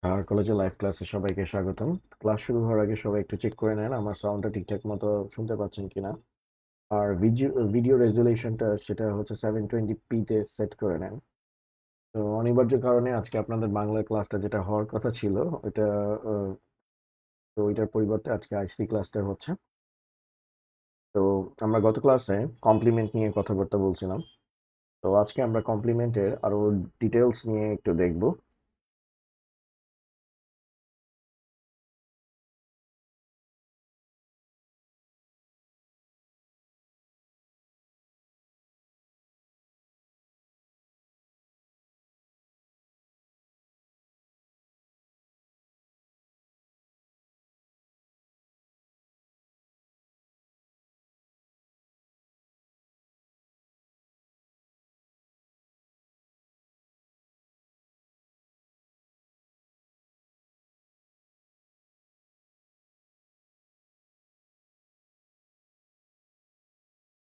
আর কলেজে লাইভ ক্লাসে সবাইকে স্বাগতম। ক্লাস শুরু হওয়ার আগে সবাই একটু চেক করে নেন আমার সাউন্ডটা ঠিকঠাক মতো শুনতে পাচ্ছেন কিনা। আর ভিডিও রেজুলেশনটা সেটা হচ্ছে 720p তে সেট করে নেন। তো অনিবার্য কারণে আজকে আপনাদের বাংলা ক্লাসটা যেটা হওয়ার কথা ছিল ওইটা আহ, তো ওইটার পরিবর্তে আজকে আইসিটি ক্লাসটা হচ্ছে। তো আমরা গত ক্লাসে কমপ্লিমেন্ট নিয়ে কথাবার্তা বলছিলাম। তো আজকে আমরা কমপ্লিমেন্টের আরো ডিটেলস নিয়ে একটু দেখব।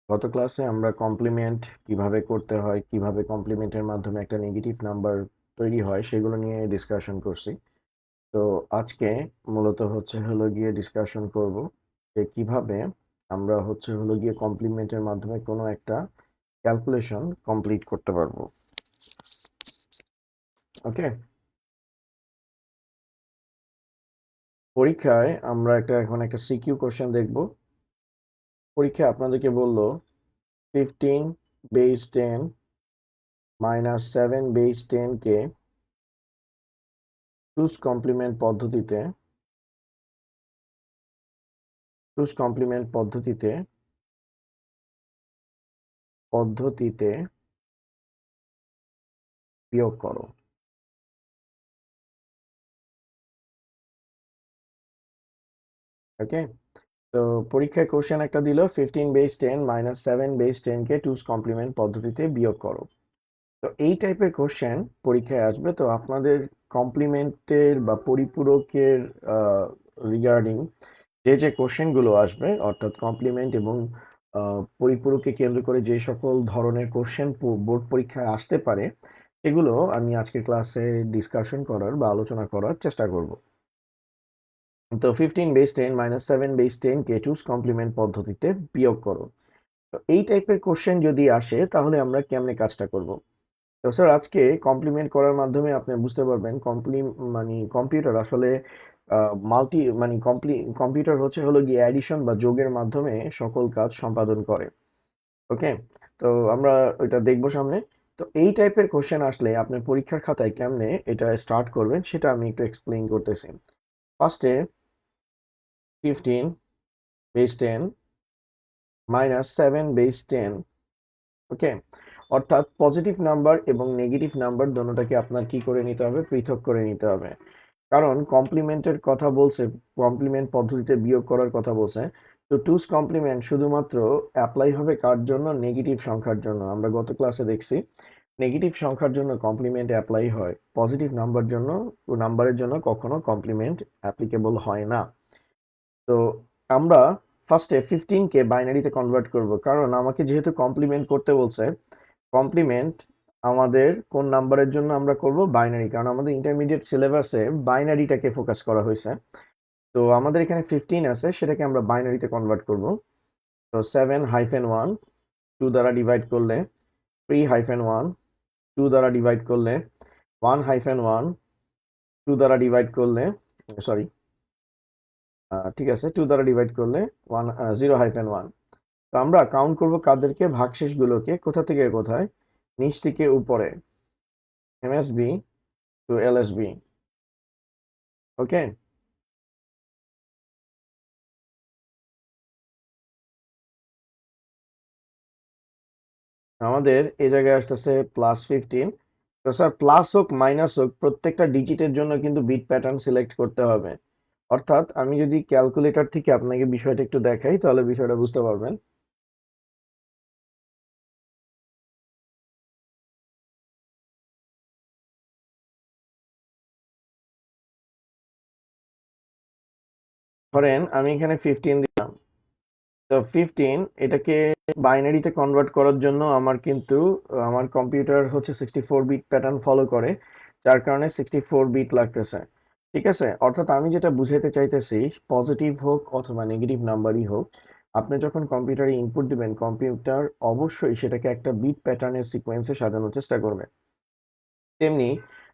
গত ক্লাসে আমরা কমপ্লিমেন্ট কিভাবে করতে হয়, কিভাবে কমপ্লিমেন্টের মাধ্যমে একটা নেগেটিভ নাম্বার তৈরি হয় সেগুলো নিয়ে ডিসকাশন করছি। তো আজকে মূলত হলো গিয়ে ডিসকাশন করব যে কিভাবে আমরা হলো গিয়ে কমপ্লিমেন্টের মাধ্যমে কোনো একটা ক্যালকুলেশন কমপ্লিট করতে পারবো। ওকে, পরীক্ষায় আমরা এখন একটা সিকিউ কোশ্চেন দেখব। পরীক্ষায় আপনাদেরকে বললো 15 বেস 10 -7 বেস 10 কে টুস কমপ্লিমেন্ট পদ্ধতিতে পদ্ধতিতে বিয়োগ করো। ওকে, তো পরীক্ষায় কোশ্চেন একটা দিল 15 বেস 10 -7 বেস 10 কে টুস কমপ্লিমেন্ট পদ্ধতিতে বিয়োগ করো। তো এই টাইপের কোশ্চেন পরীক্ষায় আসবে। তো আপনাদের কমপ্লিমেন্টের বা পরিপূরকের রিগার্ডিং যে কোশ্চেনগুলো আসবে, অর্থাৎ কমপ্লিমেন্ট এবং পরিপূরককে কেন্দ্র করে যে সকল ধরনের কোশ্চেন বোর্ড পরীক্ষায় আসতে পারে সেগুলো আমি আজকের ক্লাসে ডিসকাশন করার বা আলোচনা করার চেষ্টা করব। তো 15 বেস 10 -7 বেস 10 কে টুস কমপ্লিমেন্ট পদ্ধতিতে বিয়োগ করো। তো এই টাইপের কোশ্চেন যদি আসে তাহলে আমরা কেমনে কাজটা করব। তো স্যার আজকে কমপ্লিমেন্ট করার মাধ্যমে আপনি বুঝতে পারবেন মানে কম্পিউটার আসলে মাল্টি মানে কম্পিউটার হলো গিয়ে অ্যাডিশন বা যোগের মাধ্যমে সকল কাজ সম্পাদন করে। ওকে, তো আমরা ওইটা দেখবো সামনে। তো এই টাইপের কোশ্চেন আসলে আপনি পরীক্ষার খাতায় কেমনে এটা স্টার্ট করবেন সেটা আমি একটু এক্সপ্লেইন করতেছি। ফার্স্টে 15 বেস 10 -7 বেস 10। ওকে, অর্থাৎ পজিটিভ নাম্বার এবং নেগেটিভ নাম্বার দোনোটাকে আপনার কি করে নিতে হবে, পৃথক করে নিতে হবে। কারণ কমপ্লিমেন্টের কথা বলছে, কমপ্লিমেন্ট পদ্ধতিতে বিয়োগ করার কথা বলছে। তো টুস কমপ্লিমেন্ট শুধুমাত্র অ্যাপ্লাই হবে কার জন্য, নেগেটিভ সংখ্যার জন্য। আমরা গত ক্লাসে দেখছি নেগেটিভ সংখ্যার জন্য কমপ্লিমেন্ট অ্যাপ্লাই হয়, পজিটিভ নাম্বারের জন্য কখনো কমপ্লিমেন্ট অ্যাপ্লিকেবল হয় না। তো আমরা ফার্স্টে 15 কে বাইনারিতে কনভার্ট করব, কারণ আমাকে যেহেতু কমপ্লিমেন্ট করতে বলছে। কমপ্লিমেন্ট আমাদের কোন নাম্বারের জন্য আমরা করব, বাইনারি, কারণ আমাদের ইন্টারমিডিয়েট সিলেবাসে বাইনারিটাকে ফোকাস করা হয়েছে। তো আমাদের এখানে 15 আছে, সেটাকে আমরা বাইনারিতে কনভার্ট করব। তো 7-1 2 দ্বারা ডিভাইড করলে, 3-1 2 দ্বারা ডিভাইড করলে, 1-1 2 দ্বারা ডিভাইড করলে, সরি, ঠিক আছে, 2 দ্বারা ডিভাইড করলে 0-1। তো আমরা কাউন্ট করব কাদেরকে, ভাগশেষগুলোকে, কোথা থেকে কোথায়, নিচ থেকে উপরে, এমএসবি টু এলএসবি। ওকে, আমাদের এই জায়গায় আসতেছে +15। তো স্যার প্লাস হোক মাইনাস হোক প্রত্যেকটা ডিজিটের জন্য কিন্তু বিট প্যাটার্ন সিলেক্ট করতে হবে। অর্থাৎ আমি যদি ক্যালকুলেটর থেকে আপনাকে বিষয়টা একটু দেখাই তাহলে বিষয়টা বুঝতে পারবেন। ধরেন আমি এখানে 15 দিলাম। তো 15 এটাকে বাইনারিতে কনভার্ট করার জন্য আমার কম্পিউটার হচ্ছে 64 বিট প্যাটার্ন ফলো করে। যার কারণে 64 বিট লাগতেছে। ঠিক আছে, অর্থাৎ আমি যেটা বুঝাইতে চাইতেছি, পজিটিভ হোক অথবা নেগেটিভ নাম্বারই হোক, আপনি যখন কম্পিউটারে ইনপুট দিবেন, কম্পিউটার অবশ্যই সেটাকে একটা বিট প্যাটার্নের সিকোয়েন্সে সাজানোর চেষ্টা করবে। তেমনি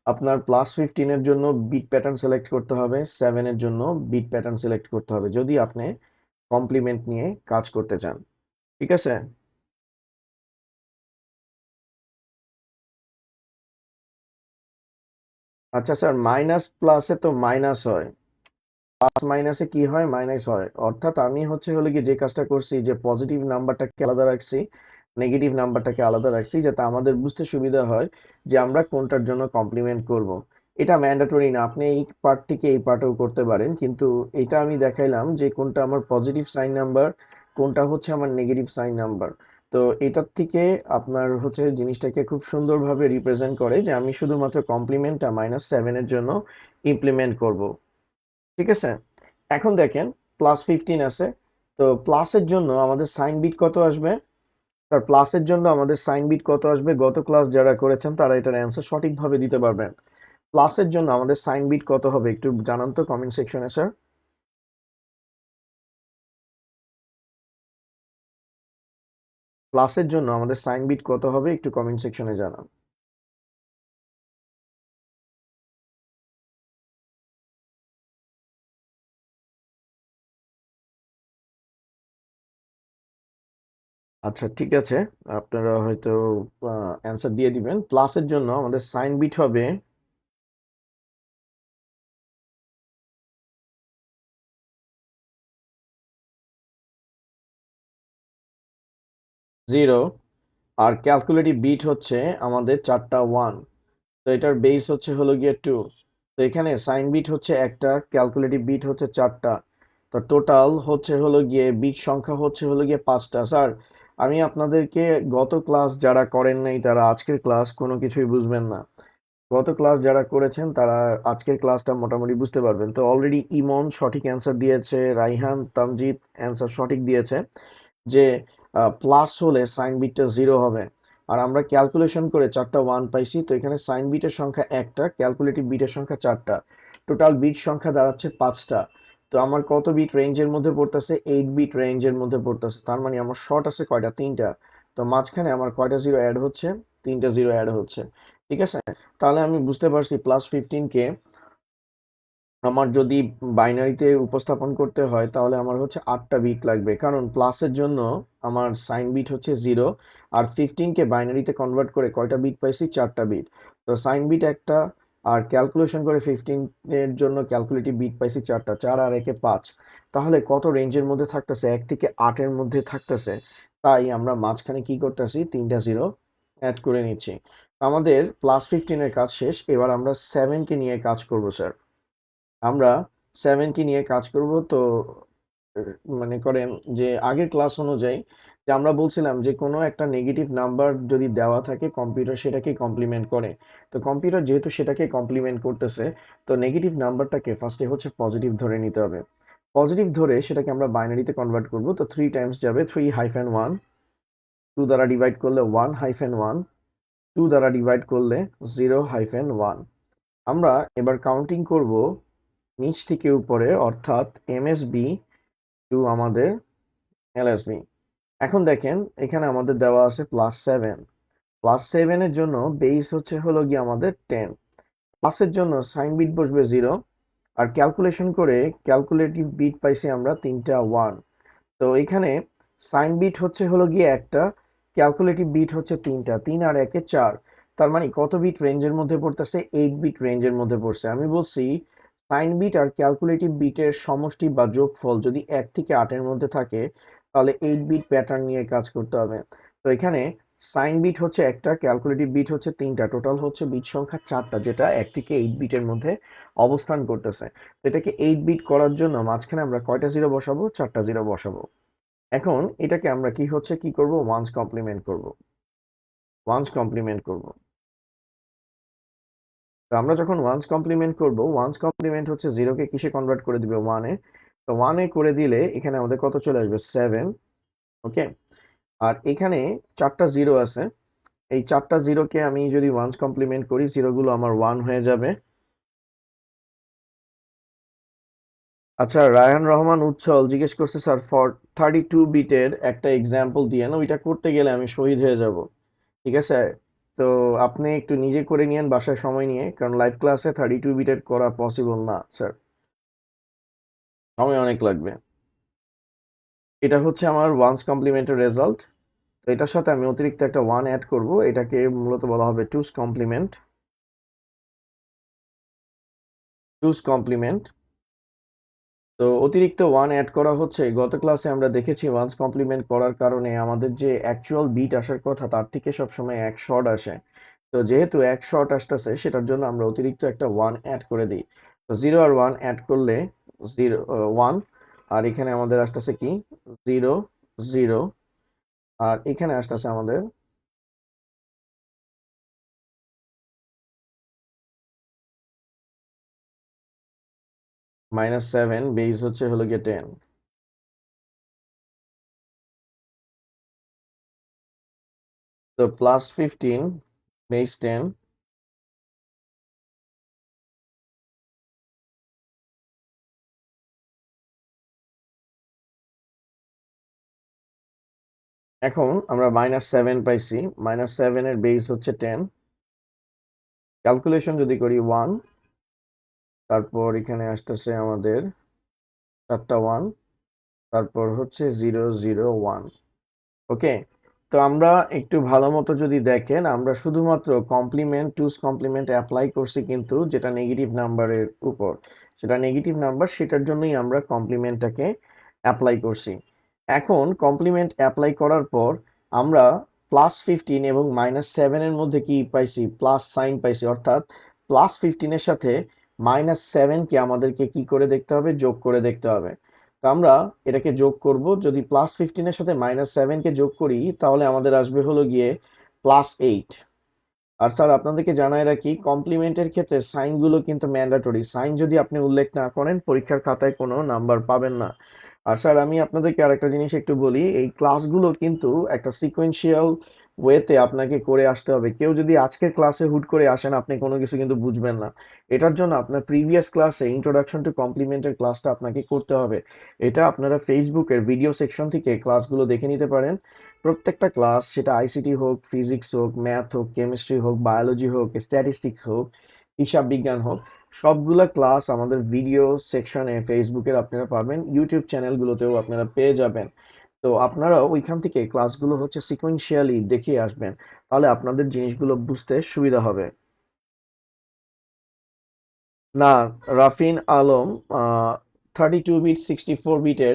আপনার +15 এর জন্য বিট প্যাটার্ন সিলেক্ট করতে হবে, 7 এর জন্য বিট প্যাটার্ন সিলেক্ট করতে হবে, যদি আপনি কমপ্লিমেন্ট নিয়ে কাজ করতে চান। ঠিক আছে। আচ্ছা স্যার, মাইনাস প্লাসে তো মাইনাস হয়, প্লাস মাইনাসে কি হয়, মাইনাস হয়। অর্থাৎ আমি হলো কি যে কাজটা করছি, যে পজিটিভ নাম্বারটাকে আলাদা রাখছি, নেগেটিভ নাম্বারটাকে আলাদা রাখছি, যাতে আমাদের বুঝতে সুবিধা হয় যে আমরা কোনটার জন্য কমপ্লিমেন্ট করব। এটা ম্যান্ডেটরি না, আপনি এই পার্টটিকে এই পার্টেও করতে পারেন, কিন্তু এটা আমি দেখাইলাম যে কোনটা আমার পজিটিভ সাইন নাম্বার, কোনটা হচ্ছে আমার নেগেটিভ সাইন নাম্বার। তো এটার থেকে আপনার জিনিসটাকে খুব সুন্দরভাবে রিপ্রেজেন্ট করে যে আমি শুধুমাত্র কমপ্লিমেন্টটা -7 এর জন্য ইমপ্লিমেন্ট করব। ঠিক আছে। এখন দেখেন, +15 আছে, তো প্লাসের জন্য আমাদের সাইন বিট কত আসবে? তার প্লাসের জন্য আমাদের সাইন বিট কত আসবে? গত ক্লাস যারা করেছেন তারা এটার অ্যান্সার সঠিকভাবে দিতে পারবেন। প্লাসের জন্য আমাদের সাইন বিট কত হবে একটু জানান তো কমেন্ট সেকশনে স্যার। প্লাসের জন্য আমাদের সাইন বিট কত হবে একটু কমেন্ট সেকশনে জানান। আচ্ছা ঠিক আছে, আপনারা হয়তো অ্যান্সার দিয়ে দিবেন। প্লাসের জন্য আমাদের সাইন বিট হবে 0, আর ক্যালকুলেটিভ বিট হচ্ছে আমাদের 4টা 1। তো এটার বেস হলো গিয়ে 2। তো এখানে সাইন বিট হচ্ছে একটা, ক্যালকুলেটিভ বিট হচ্ছে 4টা। তো টোটাল হলো গিয়ে বিট সংখ্যা হলো গিয়ে 5টা। স্যার, আমি আপনাদেরকে, গত ক্লাস যারা করেন নাই তারা আজকের ক্লাস কোনো কিছুই বুঝবেন না। গত ক্লাস যারা করেছেন তারা আজকের ক্লাসটা মোটামুটি বুঝতে পারবেন। তো অলরেডি ইমন সঠিক অ্যান্সার দিয়েছে, রাইহান তামজিদ অ্যান্সার সঠিক দিয়েছে যে প্লাস হলে সাইন বিটটা 0 হবে। আর আমরা ক্যালকুলেশন করে 4টা 1 পাইছি, তো এখানে সাইন বিটের সংখ্যা একটা, ক্যালকুলেটিভ বিটের সংখ্যা 4টা, টোটাল বিট সংখ্যা দাঁড়াচ্ছে 5টা। তো আমার কত বিট রেঞ্জের মধ্যে পড়তেছে? 8 বিট রেঞ্জের মধ্যে পড়তেছে। তার মানে আমার শর্ট আছে কয়টা? 3টা। তো মাঝখানে আমার কয়টা জিরো অ্যাড হচ্ছে? 3টা জিরো অ্যাড হচ্ছে। ঠিক আছে, তাহলে আমি বুঝতে পারছি +15 কে আমার যদি বাইনারিতে উপস্থাপন করতে হয় তাহলে আমার 8টা বিট লাগবে, কারণ প্লাসের জন্য আমার সাইন বিট 0, আর 15কে বাইনারিতে কনভার্ট করে কয়টা বিট পাইছি? 4টা বিট। তো সাইন বিট একটা, আর ক্যালকুলেশন করে 15 এর জন্য ক্যালকুলেটিভ বিট পাইছি 4টা, 4 আর 1 এ 5। তাহলে কত রেঞ্জের মধ্যে থাকতেছে? 1 থেকে 8-এর মধ্যে থাকতেছে। তাই আমরা মাঝখানে কি করতেছি? 3টা জিরো অ্যাড করে নিচ্ছি। আমাদের +15 এর কাজ শেষ, এবার আমরা 7কে নিয়ে কাজ করব স্যার। আমরা 7কে নিয়ে কাজ করব। তো মনে করেন যে আগের ক্লাস অনুযায়ী, যে আমরা বলছিলাম যে কোনো একটা নেগেটিভ নাম্বার যদি দেওয়া থাকে, কম্পিউটার সেটাকে কমপ্লিমেন্ট করে। তো কম্পিউটার যেহেতু সেটাকে কমপ্লিমেন্ট করতেছে, তো নেগেটিভ নাম্বারটাকে ফার্স্টে পজিটিভ ধরে নিতে হবে। পজিটিভ ধরে সেটাকে আমরা বাইনারিতে কনভার্ট করব। তো 3 টাইমস যাবে, 3-1, 2 দ্বারা ডিভাইড করলে 1-1, 2 দ্বারা ডিভাইড করলে 0-1। আমরা এবার কাউন্টিং করব নিচ থেকে উপরে, অর্থাৎ এমএসবি টু আমাদের এলএসবি। এখন দেখেন, এখানে আমাদের দেওয়া আছে +7। +7 এর জন্য বেস হলো গিয়ে আমাদের 10। প্লাসের জন্য সাইন বিট বসবে 0, আর ক্যালকুলেশন করে ক্যালকুলেটিভ বিট পাইছি আমরা 3টা 1। তো এখানে সাইন বিট হলো গিয়ে একটা, ক্যালকুলেটিভ বিট 3টা, 3 আর 1 এ 4। তার মানে কত বিট রেঞ্জের মধ্যে পড়তেছে? 8 বিট রেঞ্জের মধ্যে পড়ছে। আমি বলছি সাইন বিট আর ক্যালকুলেটিভ বিটের সমষ্টি বা যোগফল যদি 1 থেকে 8-এর মধ্যে থাকে, তাহলে 8 বিট প্যাটার্ন নিয়ে কাজ করতে হবে। তো এখানে সাইন বিট একটা, ক্যালকুলেটিভ বিট 3টা, টোটাল বিট সংখ্যা 4টা, যেটা 1 থেকে 8 বিটের মধ্যে অবস্থান করতেছে। তো এটাকে 8 বিট করার জন্য মাঝখানে আমরা কয়টা জিরো বসাবো? 4টা জিরো বসাবো। এখন এটাকে আমরা কি করব? ওয়ান্স কমপ্লিমেন্ট করব। ওয়ান্স কমপ্লিমেন্ট করব। তো আমরা যখন ওয়ান্স কমপ্লিমেন্ট করব, ওয়ান্স কমপ্লিমেন্ট 0-কে কিসে কনভার্ট করে দিবে? 1-এ। তো 1-এ করে দিলে এখানে আমাদের কত চলে আসবে? 7। ওকে। আর এখানে 4টা জিরো আছে, এই 4টা জিরোকে আমি যদি ওয়ান্স কমপ্লিমেন্ট করি, জিরোগুলো আমার 1 হয়ে যাবে। আচ্ছা, রায়হান রহমান উচ্ছল জিজ্ঞেস করছে, স্যার 32 বিটের একটা এক্সাম্পল দিয়ে না, ওইটা করতে গেলে আমি শহীদ হয়ে যাব। ঠিক আছে, তো আপনি একটু নিজে করে নিয়েন বাসায় সময় নিয়ে, কারণ লাইভ ক্লাসে 32 বিটের করা পসিবল না স্যার, সময় অনেক লাগবে। এটা হচ্ছে আমার ওয়ান্স কমপ্লিমেন্টের রেজাল্ট। তো এটার সাথে আমি অতিরিক্ত একটা 1 অ্যাড করব, এটাকে মূলত বলা হবে টুস কমপ্লিমেন্ট। টুস কমপ্লিমেন্ট। তো অতিরিক্ত 1 অ্যাড করা হচ্ছে, গত ক্লাসে আমরা দেখেছি ওয়ান্স কমপ্লিমেন্ট করার কারণে আমাদের যে অ্যাকচুয়াল বিট আসার কথা তার থেকে সবসময় এক শর্ট আসে। তো যেহেতু এক শর্ট আসতেছে, সেটার জন্য আমরা অতিরিক্ত একটা 1 অ্যাড করে দিই। তো 0 আর 1 অ্যাড করলে 1, আর এখানে আমাদের আসতেছে কি 0 0, আর এখানে আসতেছে আমাদের -7, বেস হচ্ছে হলো গিয়ে 10। তো +15 বেস 10। এখন আমরা -7 পাইছি, -7 এর বেস হচ্ছে 10। ক্যালকুলেশন যদি করি 1, তারপর এখানে আসতেছে আমাদের 4টা 1, তারপর হচ্ছে 0 0 1। ওকে, তো আমরা একটু ভালো মতো যদি দেখেন, আমরা শুধুমাত্র কমপ্লিমেন্ট টুস কমপ্লিমেন্ট অ্যাপ্লাই করছি, কিন্তু যেটা নেগেটিভ নাম্বারের উপর, সেটা নেগেটিভ নাম্বার, সেটার জন্যই আমরা কমপ্লিমেন্টটাকে অ্যাপ্লাই করছি। এখন কমপ্লিমেন্ট অ্যাপ্লাই করার পর আমরা +15 এবং -7 এর মধ্যে কি পাইছি, প্লাস সাইন পাইছি, অর্থাৎ +15 এর সাথে -7কে আমাদেরকে কি করে দেখতে হবে, যোগ করে দেখতে হবে। তো আমরা এটাকে যোগ করব, যদি +15 এর সাথে -7কে যোগ করি, তাহলে আমাদের আসবে হলো গিয়ে +8। আর স্যার আপনাদেরকে জানায় রাখি, কমপ্লিমেন্টের ক্ষেত্রে সাইনগুলো কিন্তু ম্যান্ডেটরি, সাইন যদি আপনি উল্লেখ না করেন পরীক্ষার খাতায় কোনো নাম্বার পাবেন না। আর স্যার আমি আপনাদেরকে আরেকটা জিনিস একটু বলি, এই ক্লাসগুলো কিন্তু একটা সিকোয়েন্সিয়াল ওয়েতে আপনাকে করে আসতে হবে। কেউ যদি আজকের ক্লাসে হুট করে আসেন, আপনি কোনো কিছু কিন্তু বুঝবেন না। এটার জন্য আপনার প্রিভিয়াস ক্লাসে ইন্ট্রোডাকশন টু কমপ্লিমেন্টের ক্লাসটা আপনাকে করতে হবে। এটা আপনারা ফেসবুকের ভিডিও সেকশন থেকে ক্লাসগুলো দেখে নিতে পারেন। প্রত্যেকটা ক্লাস, সেটা আইসিটি হোক, ফিজিক্স হোক, ম্যাথ হোক, কেমিস্ট্রি হোক, বায়োলজি হোক, স্ট্যাটিস্টিক্স হোক, হিসাব বিজ্ঞান হোক, সবগুলা ক্লাস আমাদের ভিডিও সেকশনে ফেসবুকের আপনারা পাবেন, ইউটিউব চ্যানেলগুলোতেও আপনারা পেয়ে যাবেন। তো আপনারা ওইখান থেকে ক্লাসগুলো হচ্ছে সিকোয়েন্সিয়ালি দেখে আসবেন, তাহলে আপনাদের জিনিসগুলো বুঝতে সুবিধা হবে। না, রাফিন আলম, 32 বিট 64 বিটের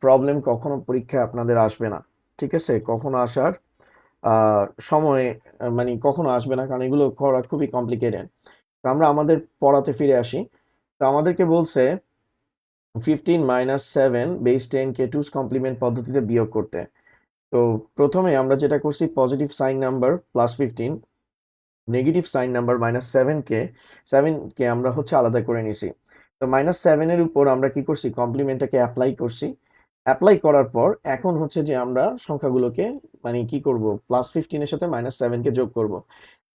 প্রবলেম কখনো পরীক্ষায় আপনাদের আসবে না। ঠিক আছে, কখনো আসার সময় মানে কখনো আসবে না, কারণ এগুলো করা খুবই কমপ্লিকেটেড। তো আমরা আমাদের পড়াতে ফিরে আসি। তো আমাদেরকে বলছে 15 - 7 বেস 10কে টুস কমপ্লিমেন্ট পদ্ধতিতে বিয়োগ করতে। তো প্রথমে আমরা যেটা করছি, positive sign number +15, negative sign number -7কে আমরা হচ্ছে আলাদা করে নিছি। তো -7 এর উপর আমরা কি করছি, কমপ্লিমেন্টটাকে অ্যাপ্লাই করছি। অ্যাপ্লাই করার পর এখন হচ্ছে যে আমরা সংখ্যাগুলোকে মানে কি করব, +15 এর সাথে -7কে যোগ করব।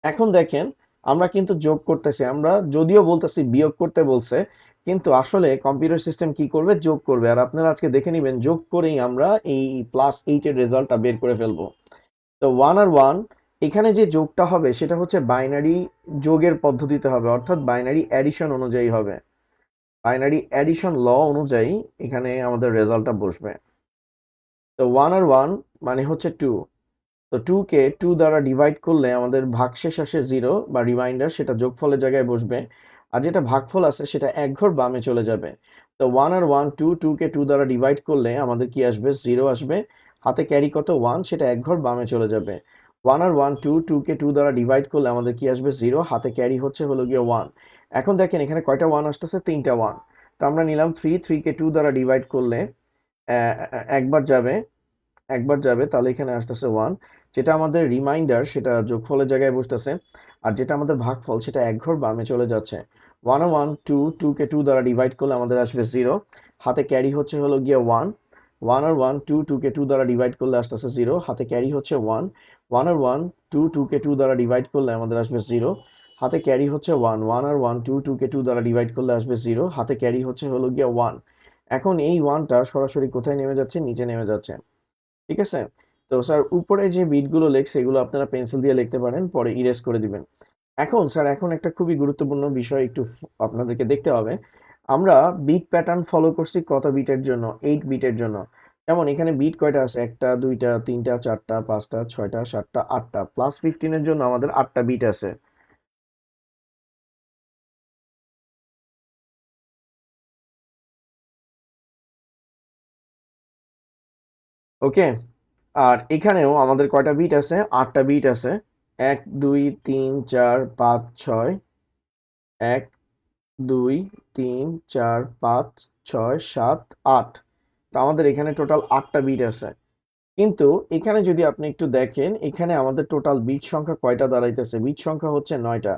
এখন দেখেন, আমরা কিন্তু যোগ করতেছি, আমরা যদিও বলতেছি বিয়োগ করতে বলছে, কিন্তু আসলে কম্পিউটার সিস্টেম কি করবে, যোগ করবে। আর আপনারা আজকে দেখে নিবেন, যোগ করেই আমরা এই +8 এর রেজাল্টটা বের করে ফেলবো। তো 1 আর 1, এখানে যে যোগটা হবে সেটা হচ্ছে বাইনারি যোগের পদ্ধতিতে হবে, অর্থাৎ বাইনারি অ্যাডিশন অনুযায়ী হবে। বাইনারি অ্যাডিশন ল অনুযায়ী এখানে আমাদের রেজাল্টটা বসবে। তো 1 আর 1 মানে হচ্ছে 2। তো 2কে 2 দ্বারা ডিভাইড করলে আমাদের ভাগশেষ আসে 0 বা রিমাইন্ডার, সেটা যোগফলের জায়গায় বসবে। আর যেটা ভাগফল আছে সেটা এক ঘর বামে চলে যাবে। তো 1 আর 1 2, 2কে 2 দ্বারা ডিভাইড করলে আমাদের কি আসবে, 0 আসবে। হাতে ক্যারি কত 1, সেটা এক ঘর বামে চলে যাবে। 1 আর 1 2, 2কে 2 দ্বারা ডিভাইড করলে আমাদের কি আসবে, 0, হাতে ক্যারি হচ্ছে হলো গিয়ে 1। এখন দেখেন এখানে কয়টা 1 আসতেছে, 3টা 1। তো আমরা নিলাম 3, 3কে 2 দ্বারা ডিভাইড করলে একবার যাবে, একবার যাবে, তাহলে এখানে আসতেছে 1। যেটা আমাদের রিমাইন্ডার সেটা যোগফলের জায়গায় বসতেছে। আর যেটা আমাদের ভাগফল সেটা এক ঘর বামে চলে যাচ্ছে। 1 আর 1 2, 2কে 2 দ্বারা ডিভাইড করলে আমাদের আসবে 0, হাতে ক্যারি হচ্ছে হলো গিয়ে 1। 1 আর 1 2, 2কে 2 দ্বারা ডিভাইড করলে আসতেছে 0, হাতে ক্যারি হচ্ছে 1। 1 আর 1, 2 কে 2 দ্বারা ডিভাইড করলে আমাদের আসবে 0, হাতে ক্যারি হচ্ছে 1, 1 আর 1, 2 কে 2 দ্বারা ডিভাইড করলে আসবে 0, হাতে ক্যারি হচ্ছে হলো গিয়ে 1। এখন এই 1টা সরাসরি কোথায় নেমে যাচ্ছে? নিচে নেমে যাচ্ছে। ঠিক আছে? তো স্যার উপরে যে বিটগুলো লেখছে এগুলো আপনারা পেন্সিল দিয়ে লিখতে পারেন, পরে ইরেজ করে দিবেন। এখন স্যার এখন একটা খুবই গুরুত্বপূর্ণ বিষয় একটু আপনাদেরকে দেখতে হবে। আমরা বিট প্যাটার্ন ফলো করছি কত বিটের জন্য? 8 বিটের জন্য। যেমন এখানে বিট কয়টা আছে? 1টা 2টা 3টা 4টা 5টা 6টা 7টা 8টা, প্লাস 15 এর জন্য আমাদের 8টা বিট আছে। ওকে, আর এখানেও আমাদের কয়টা বিট আছে? 8টা বিট আছে। 1 2 3 4 5 6, 1 2 3 4 5 6 7 8। তো আমাদের এখানে টোটাল 8টা বিট আছে। কিন্তু এখানে যদি আপনি একটু দেখেন, এখানে আমাদের টোটাল বিট সংখ্যা কয়টা দাঁড়াইতেছে? বিট সংখ্যা হচ্ছে 9টা।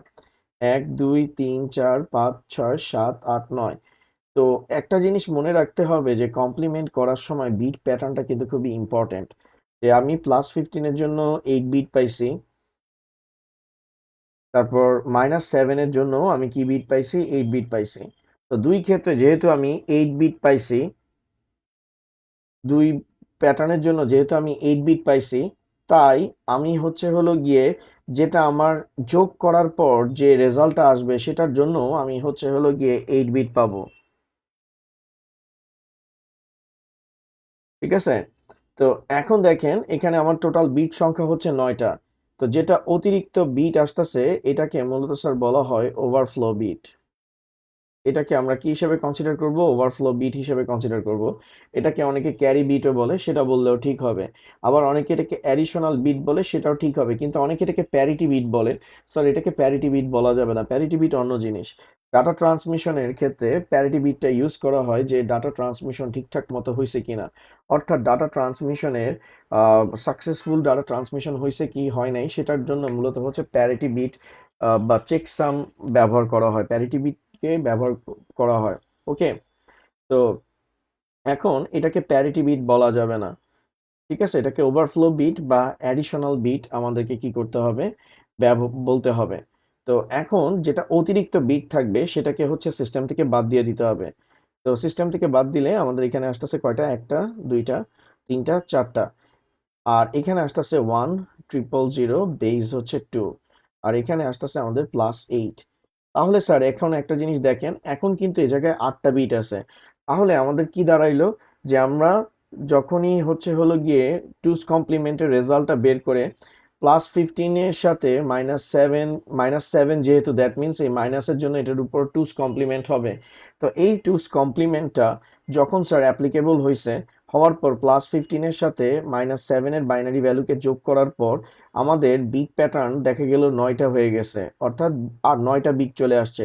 1 2 3 4 5 6 7 8 9। তো একটা জিনিস মনে রাখতে হবে যে কমপ্লিমেন্ট করার সময় বিট প্যাটার্নটা কিন্তু খুবই ইম্পর্টেন্ট। যে আমি +15 এর জন্য 8 বিট পাইছি, তারপর -7 এর জন্য আমি কি বিট পাইছি? 8 বিট পাইছি। তো দুই ক্ষেত্রে যেহেতু আমি 8 বিট পাইছি, দুই প্যাটার্নের জন্য যেহেতু আমি 8 বিট পাইছি, তাই আমি হচ্ছে হলো গিয়ে যেটা আমার যোগ করার পর যে রেজাল্টটা আসবে সেটার জন্য আমি হচ্ছে হলো গিয়ে 8 বিট পাবো। ঠিক আছে? তো এখন দেখেন এখানে আমার টোটাল বিট সংখ্যা হচ্ছে 9টা। তো যেটা অতিরিক্ত বিট আসতেছে এটাকে মূলত স্যার বলা হয় ওভারফ্লো বিট। এটাকে আমরা কি হিসেবে কনসিডার করব? ওভারফ্লো বিট হিসেবে কনসিডার করব। এটাকে অনেকে ক্যারি বিটও বলে, সেটা বললেও ঠিক হবে। আবার অনেকে এটাকে অ্যাডিশনাল বিট বলে, সেটাও ঠিক হবে। কিন্তু অনেকে এটাকে প্যারিটি বিট বলে। স্যার এটাকে প্যারিটি বিট বলা যাবে না, প্যারিটি বিট অন্য জিনিস। ডাটা ট্রান্সমিশনের ক্ষেত্রে প্যারিটি বিটটা ইউজ করা হয় যে ডাটা ট্রান্সমিশন ঠিকঠাক মতো হয়েছে কিনা, অর্থাৎ ডাটা ট্রান্সমিশনের সাকসেসফুল ডাটা ট্রান্সমিশন হয়েছে কি হয় নাই সেটার জন্য মূলত হচ্ছে প্যারিটি বিট বা চেকসাম ব্যবহার করা হয়, প্যারিটি বিটকে ব্যবহার করা হয়। ওকে, তো এখন এটাকে প্যারিটি বিট বলা যাবে না। ঠিক আছে, এটাকে ওভারফ্লো বিট বা অ্যাডিশনাল বিট আমাদেরকে কি করতে হবে? বলতে হবে। তো এখন যেটা অতিরিক্ত বিট থাকবে সেটাকে হচ্ছে সিস্টেম থেকে বাদ দিয়ে দিতে হবে। তো সিস্টেম থেকে বাদ দিলে আমাদের এখানে আসতেছে কয়টা? 1টা 2টা 3টা 4টা, আর এখানে আসতেছে 1 000, বেস হচ্ছে 2, আর এখানে আসতেছে আমাদের +8। তাহলে স্যার এখন একটা জিনিস দেখেন, এখন কিন্তু এই জায়গায় 8টা বিট আছে। তাহলে আমাদের কি দাঁড়াইলো? যে আমরা যখনই হচ্ছে হলো গিয়ে টুস কমপ্লিমেন্টের রেজাল্টটা বের করে +15 এর সাথে -7 যেহেতু, দ্যাট মিনস এই মাইনাসের জন্য এটার উপর টুস কমপ্লিমেন্ট হবে। তো এই টুস কমপ্লিমেন্টটা যখন স্যার অ্যাপ্লিকেবল হয়েছে, হওয়ার পর +15 এর সাথে -7 এর বাইনারি ভ্যালুকে যোগ করার পর আমাদের বিট প্যাটার্ন দেখা গেল 9টা হয়ে গেছে, অর্থাৎ আর 9টা বিট চলে আসছে,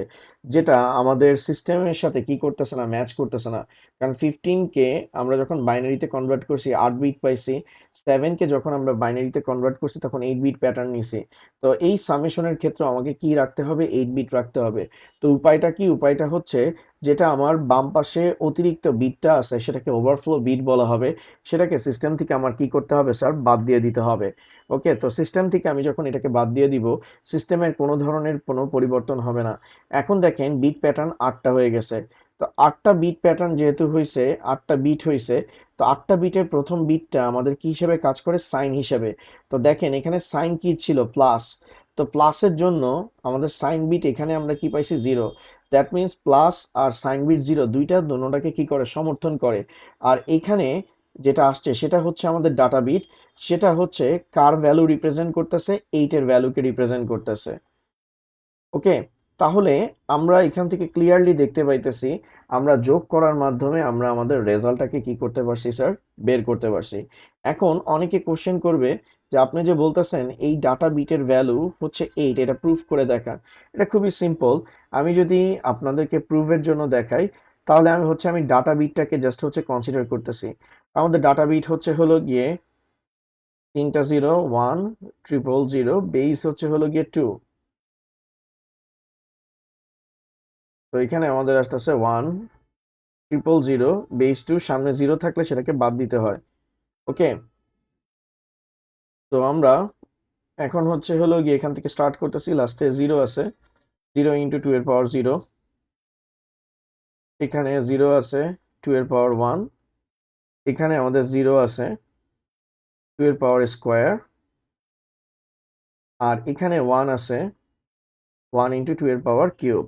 যেটা আমাদের সিস্টেমের সাথে কি করতেছে না? ম্যাচ করতেছে না। কারণ 15কে আমরা যখন বাইনারিতে কনভার্ট করছি 8 বিট পাইছি, 7কে যখন আমরা বাইনারিতে কনভার্ট করছি তখন 8 বিট প্যাটার্ন নিছি। তো এই সামেশনের ক্ষেত্রে আমাকে কি রাখতে হবে? 8 বিট রাখতে হবে। তো উপায়টা কি? উপায়টা হচ্ছে যেটা আমার বাম পাশে অতিরিক্ত বিটটা আছে সেটাকে ওভারফ্লো বিট বলা হবে, সেটাকে সিস্টেম থেকে আমার কি করতে হবে স্যার? বাদ দিয়ে দিতে হবে। ওকে, তো সিস্টেম থেকে আমি যখন এটাকে বাদ দিয়ে দিব, সিস্টেমের কোনো ধরনের কোনো পরিবর্তন হবে না। এখন দেখেন বিট প্যাটার্ন 8টা হয়ে গেছে। তো 8টা বিট প্যাটার্ন যেহেতু হয়েছে, 8টা বিট হয়েছে, তো 8টা বিটের প্রথম বিটটা আমাদের কি হিসেবে কাজ করে? সাইন হিসেবে। তো দেখেন এখানে সাইন কি ছিল? প্লাস। তো প্লাসের জন্য আমাদের সাইন বিট এখানে আমরা কি পাইছি? 0। দ্যাট মিনস প্লাস আর সাইন বিট 0 দুইটা দোনোটাকে কি করে? সমর্থন করে। আর এখানে যেটা আসছে সেটা হচ্ছে আমাদের ডাটা বিট, সেটা হচ্ছে কার ভ্যালু রিপ্রেজেন্ট করতেছে? 8 এর ভ্যালুকে রিপ্রেজেন্ট করতেছে। ওকে, তাহলে আমরা এখান থেকে ক্লিয়ারলি দেখতে পাইতেছি আমরা যোগ করার মাধ্যমে আমরা আমাদের রেজাল্টটাকে কি করতে পারছি স্যার? বের করতে পারছি। এখন অনেকে কোশ্চেন করবে যে আপনি যে বলতেছেন এই ডাটা বিটের ভ্যালু হচ্ছে 8, এটা প্রুফ করে দেখান। এটা খুবই সিম্পল। আমি যদি আপনাদেরকে প্রুফের জন্য দেখাই, তাহলে আমি ডাটা বিটটাকে জাস্ট হচ্ছে কনসিডার করতেছি। আমাদের ডাটা বিট হচ্ছে হলো গিয়ে 3টা 0 1 0 বেস হচ্ছে হলো গিয়ে 2। তো এখানে আমাদের আসতেছে 1 0 বেস 2, সামনে 0 থাকলে সেটাকে বাদ দিতে হয়। ওকে, তো আমরা এখন হচ্ছে হলো গিয়ে এখান থেকে স্টার্ট করতেছি, লাস্টে জিরো আছে, 0 × 2 এর পাওয়ার 0, এখানে জিরো আছে 2 এর পাওয়ার 1, এখানে আমাদের জিরো আছে 2 এর পাওয়ার স্কোয়ার, আর এখানে 1 আছে 1 × 2 এর পাওয়ার কিউব।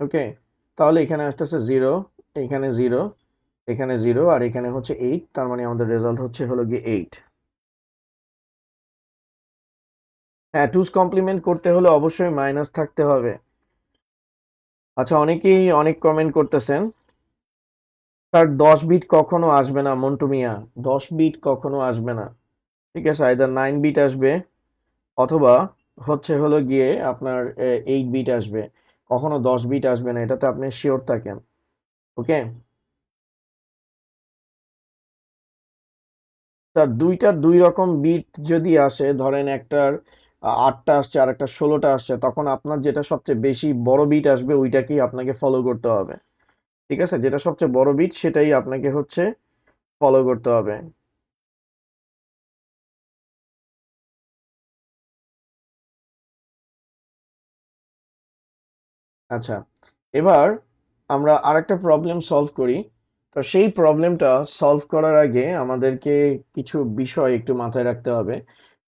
ওকে, তাহলে এখানে আসতেছে জিরো, এখানে জিরো, এখানে জিরো, আর এখানে হচ্ছে 8, তার মানে আমাদের রেজাল্ট হচ্ছে হলো গিয়ে 8। হ্যাঁ, টুস কমপ্লিমেন্ট করতে হলে অবশ্যই মাইনাস থাকতে হবে। আচ্ছা, অনেকেই অনেক কমেন্ট করতেছেন, স্যার 10 বিট কখনো আসবে না মন্টু মিয়া, 10 বিট কখনো আসবে না। ঠিক আছে, আইদার 9 বিট আসবে, অথবা হচ্ছে হলো গিয়ে আপনার 8 বিট আসবে, কখনো 10 বিট আসবে না, এটাতে আপনি শিওর থাকেন। ওকে স্যার, দুইটার দুই রকম বিট যদি আসে, ধরেন একটার 8টা আসছে আর একটা 16টা আসছে, তখন আপনার যেটা সবচেয়ে বেশি বড় বিট আসবে ওইটাকেই আপনাকে ফলো করতে হবে। ঠিক আছে, যেটা সবচেয়ে বড় বিট সেটাই আপনাকে হচ্ছে ফলো করতে হবে। আচ্ছা, এবার আমরা আরেকটা প্রবলেম সলভ করি। তো সেই প্রবলেমটা সলভ করার আগে আমাদেরকে কিছু বিষয় একটু মাথায় রাখতে হবে,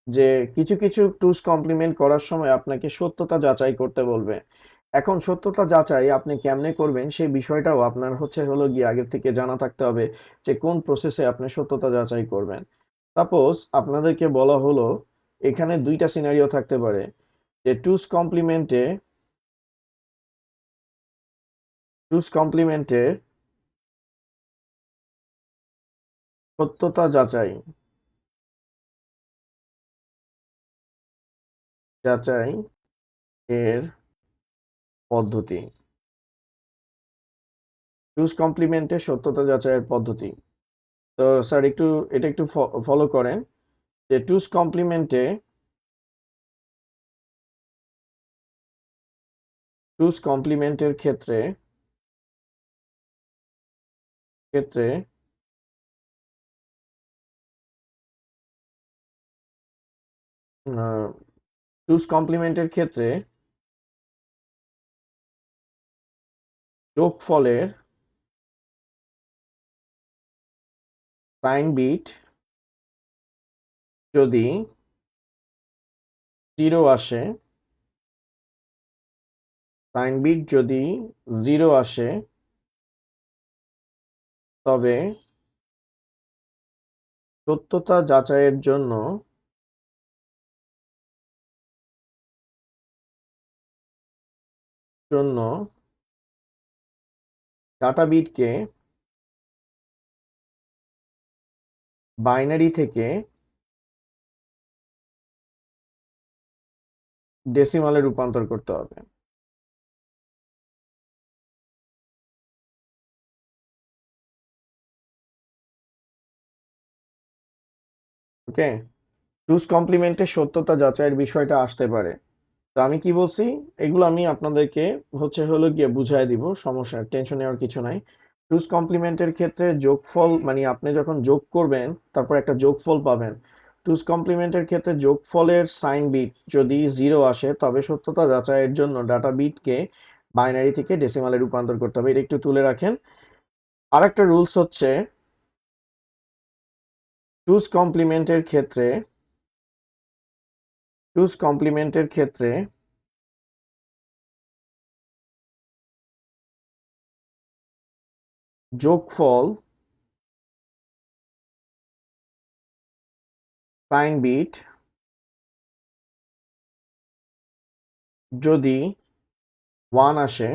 যে কিছু কিছু টুস কমপ্লিমেন্ট করার সময় আপনাকে সত্যতা যাচাই করতে বলবে। এখন সত্যতা যাচাই আপনি কেমনে করবেন সেই বিষয়টাও আপনার হচ্ছে হলো গিয়ে আগের থেকে জানা থাকতে হবে, যে কোন প্রসেসে আপনি সত্যতা যাচাই করবেন। সাপোজ আপনাদেরকে বলা হলো এখানে দুইটা সিনারিও থাকতে পারে, যে টুস কমপ্লিমেন্টে সত্যতা যাচাই যাচাই এর পদ্ধতি, টুস কমপ্লিমেন্টে সত্যতা যাচাইয়ের পদ্ধতি। তো স্যার একটু এটা একটু ফলো করেন, যে টুস কমপ্লিমেন্টের ক্ষেত্রে টুস কমপ্লিমেন্টের ক্ষেত্রে যোগফলের সাইন বিট যদি জিরো আসে, সাইন বিট যদি জিরো আসে, তবে সত্যতা যাচাইয়ের জন্য ডাটা বিটকে বাইনারি থেকে ডেসিমালে রূপান্তর করতে হবে। ওকে, টুস কমপ্লিমেন্টের সত্যতা যাচাইয়ের বিষয়টা আসতে পারে। তো আমি কি বলছি, এগুলো আমি আপনাদেরকে হচ্ছে হলো গিয়ে বুঝাই দিব, সমস্যা টেনশন নেওয়ার কিছু নাই। টুস কমপ্লিমেন্টের ক্ষেত্রে যোগফল মানে আপনি যখন যোগ করবেন তারপর একটা যোগফল পাবেন। টুস কমপ্লিমেন্টের ক্ষেত্রে যোগফলের সাইন বিট যদি জিরো আসে, তবে সত্যতা যাচাইয়ের জন্য ডাটা বিটকে বাইনারি থেকে ডেসিমালে রূপান্তর করতে হবে। এটা একটু তুলে রাখেন। আরেকটা রুলস হচ্ছে, টুস কমপ্লিমেন্টের ক্ষেত্রে টুস কমপ্লিমেন্টের ক্ষেত্রে যোগফল সাইন বিট যদি 1 আসে,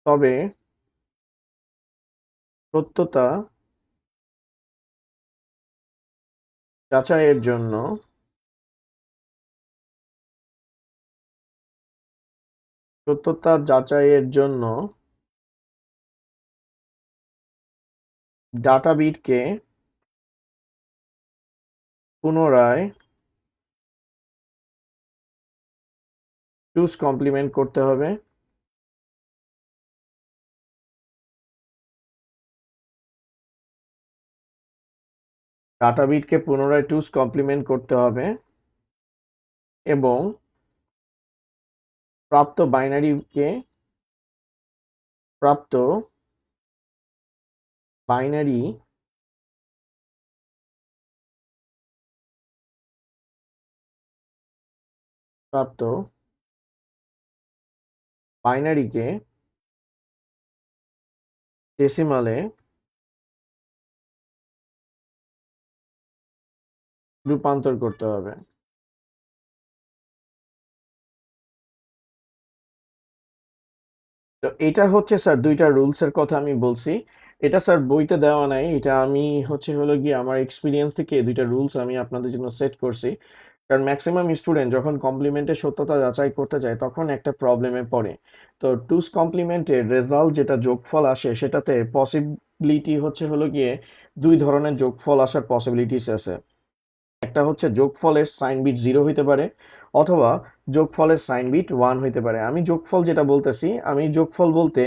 তবে সত্যতা যাচাইয়ের জন্য সত্যতা যাচাইয়ের জন্য ডাটা বিটকে পুনরায় টুস কমপ্লিমেন্ট করতে হবে। ডাটা বিটকে পুনরায় টুস কমপ্লিমেন্ট করতে হবে এবং প্রাপ্ত বাইনারিকে প্রাপ্ত বাইনারি প্রাপ্ত বাইনারিকে ডেসিমালে রূপান্তর করতে হবে। তো এটা হচ্ছে স্যার দুইটা রুলস এর কথা আমি বলছি। এটা স্যার বইতে দেওয়া নাই, এটা আমি হলো গিয়ে আমার এক্সপিরিয়েন্স থেকে এই দুইটা রুলস আমি আপনাদের জন্য সেট করছি। কারণ ম্যাক্সিমাম স্টুডেন্ট যখন কমপ্লিমেন্টের সত্যতা যাচাই করতে যায় তখন একটা প্রবলেমে পড়ে। তো টুস কমপ্লিমেন্টের রেজাল্ট যেটা যোগফল আসে সেটাতে পসিবিলিটি হলো গিয়ে দুই ধরনের যোগফল আসার পসিবিলিটিস আছে। একটা হচ্ছে যোগফলের সাইন বিট 0 হইতে পারে অথবা যোগফলের সাইন বিট 1 হইতে পারে। আমি যোগফল যেটা বলতেছি, আমি যোগফল বলতে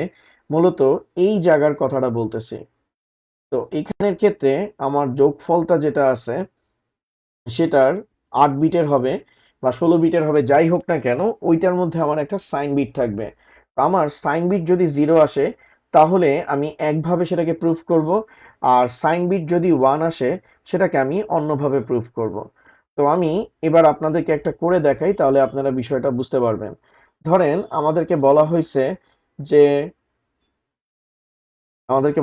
মূলত এই জায়গার কথাটা বলতেছি। তো এখানের ক্ষেত্রে আমার যোগফলটা যেটা আছে সেটার 8 বিটের হবে বা 16 বিটের হবে, যাই হোক না কেন ওইটার মধ্যে আমার একটা সাইন বিট থাকবে। আমার সাইন বিট যদি 0 আসে তাহলে আমি একভাবে সেটাকে প্রুফ করব, আর সাইন বিট যদি 1 আসে সেটাকে আমি অন্যভাবে প্রুফ করব। তো আমি এবার আপনাদেরকে একটা করে দেখাই, তাহলে আপনারা বিষয়টা বুঝতে পারবেন। ধরেন যে আমাদেরকে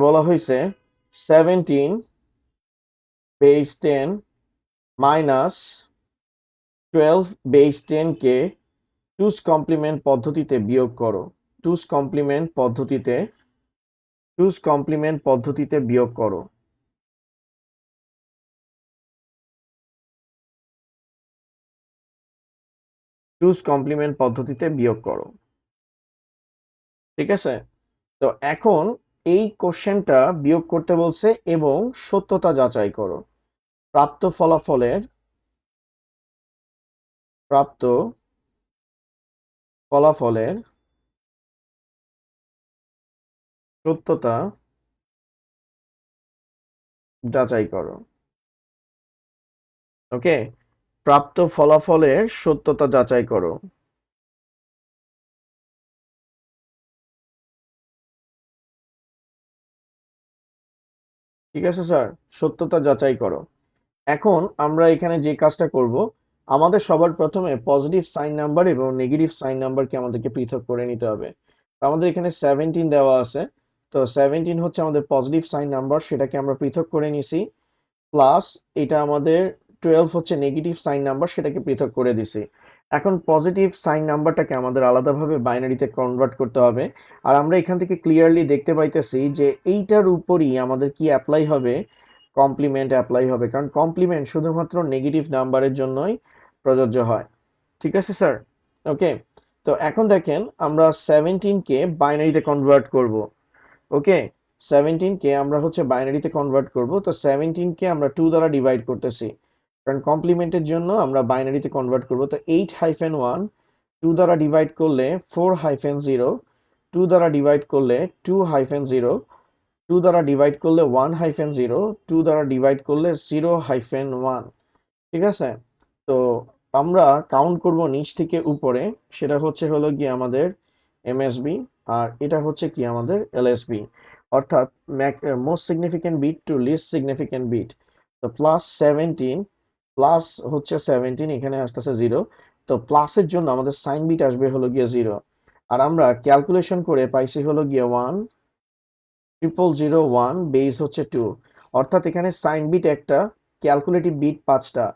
বলা হয়েছে 17 বেস 10 মাইনাস 12 বেস 10 কে টুস কমপ্লিমেন্ট পদ্ধতিতে বিয়োগ করো। টুস কমপ্লিমেন্ট পদ্ধতিতে টুস কমপ্লিমেন্ট পদ্ধতিতে বিয়োগ করো। টুস কমপ্লিমেন্ট পদ্ধতিতে বিয়োগ করো। ঠিক আছে? তো এখন এই কোশ্চেনটা বিয়োগ করতে বলছে এবং সত্যতা যাচাই করো। প্রাপ্ত ফলাফলের প্রাপ্ত ফলাফলের সত্যতা যাচাই করো। ওকে, প্রাপ্ত ফলাফলের সত্যতা যাচাই করো। ঠিক আছে স্যার, সত্যতা যাচাই করো। এখন আমরা এখানে যে কাজটা করব, আমাদের সবার প্রথমে পজিটিভ সাইন নাম্বার এবং নেগেটিভ সাইন নাম্বারকে আমাদেরকে পৃথক করে নিতে হবে। তো আমাদের এখানে 17 দেওয়া আছে, তো 17 হচ্ছে আমাদের পজিটিভ সাইন নাম্বার, সেটাকে আমরা পৃথক করে নিছি। প্লাস এটা আমাদের 12 হচ্ছে নেগেটিভ সাইন নাম্বার, সেটাকে পৃথক করে দিছি। এখন পজিটিভ সাইন নাম্বারটাকে আমাদের আলাদাভাবে বাইনারিতে কনভার্ট করতে হবে। আর আমরা এখান থেকে ক্লিয়ারলি দেখতে পাইতেছি যে এইটার উপরই আমাদের কি অ্যাপ্লাই হবে, কমপ্লিমেন্ট অ্যাপ্লাই হবে, কারণ কমপ্লিমেন্ট শুধুমাত্র নেগেটিভ নাম্বারের জন্যই প্রযোজ্য হয়। ঠিক আছে স্যার? ওকে, তো এখন দেখেন আমরা 17কে বাইনারিতে কনভার্ট করব। ওকে, 17কে আমরা বাইনারিতে কনভার্ট করব। তো 17কে আমরা 2 দ্বারা ডিভাইড করতেছি, কারণ কমপ্লিমেন্টের জন্য আমরা বাইনারিতে কনভার্ট করব। তো 8-1 2 দ্বারা ডিভাইড করলে 4-0, 2 দ্বারা ডিভাইড করলে 2-0, 2 দ্বারা ডিভাইড করলে 1-0, 2 দ্বারা ডিভাইড করলে 0-1। ঠিক আছে? তো আমরা কাউন্ট করব নিচ থেকে উপরে, সেটা হলো গিয়ে আমাদের এমএসবি, আর এটা হচ্ছে কি আমাদের এলএসবি, অর্থাৎ most significant bit to least significant bit. তো +17 প্লাস 17 এখানে আসতেছে 0, তো প্লাসের জন্য আমাদের সাইন বিট আসবে গিয়ে 0। আর আমরা ক্যালকুলেশন করে পাইছি গিয়ে 10001 বেস 2, অর্থাৎ এখানে সাইন বিট একটা, ক্যালকুলেটিভ বিট 5টা।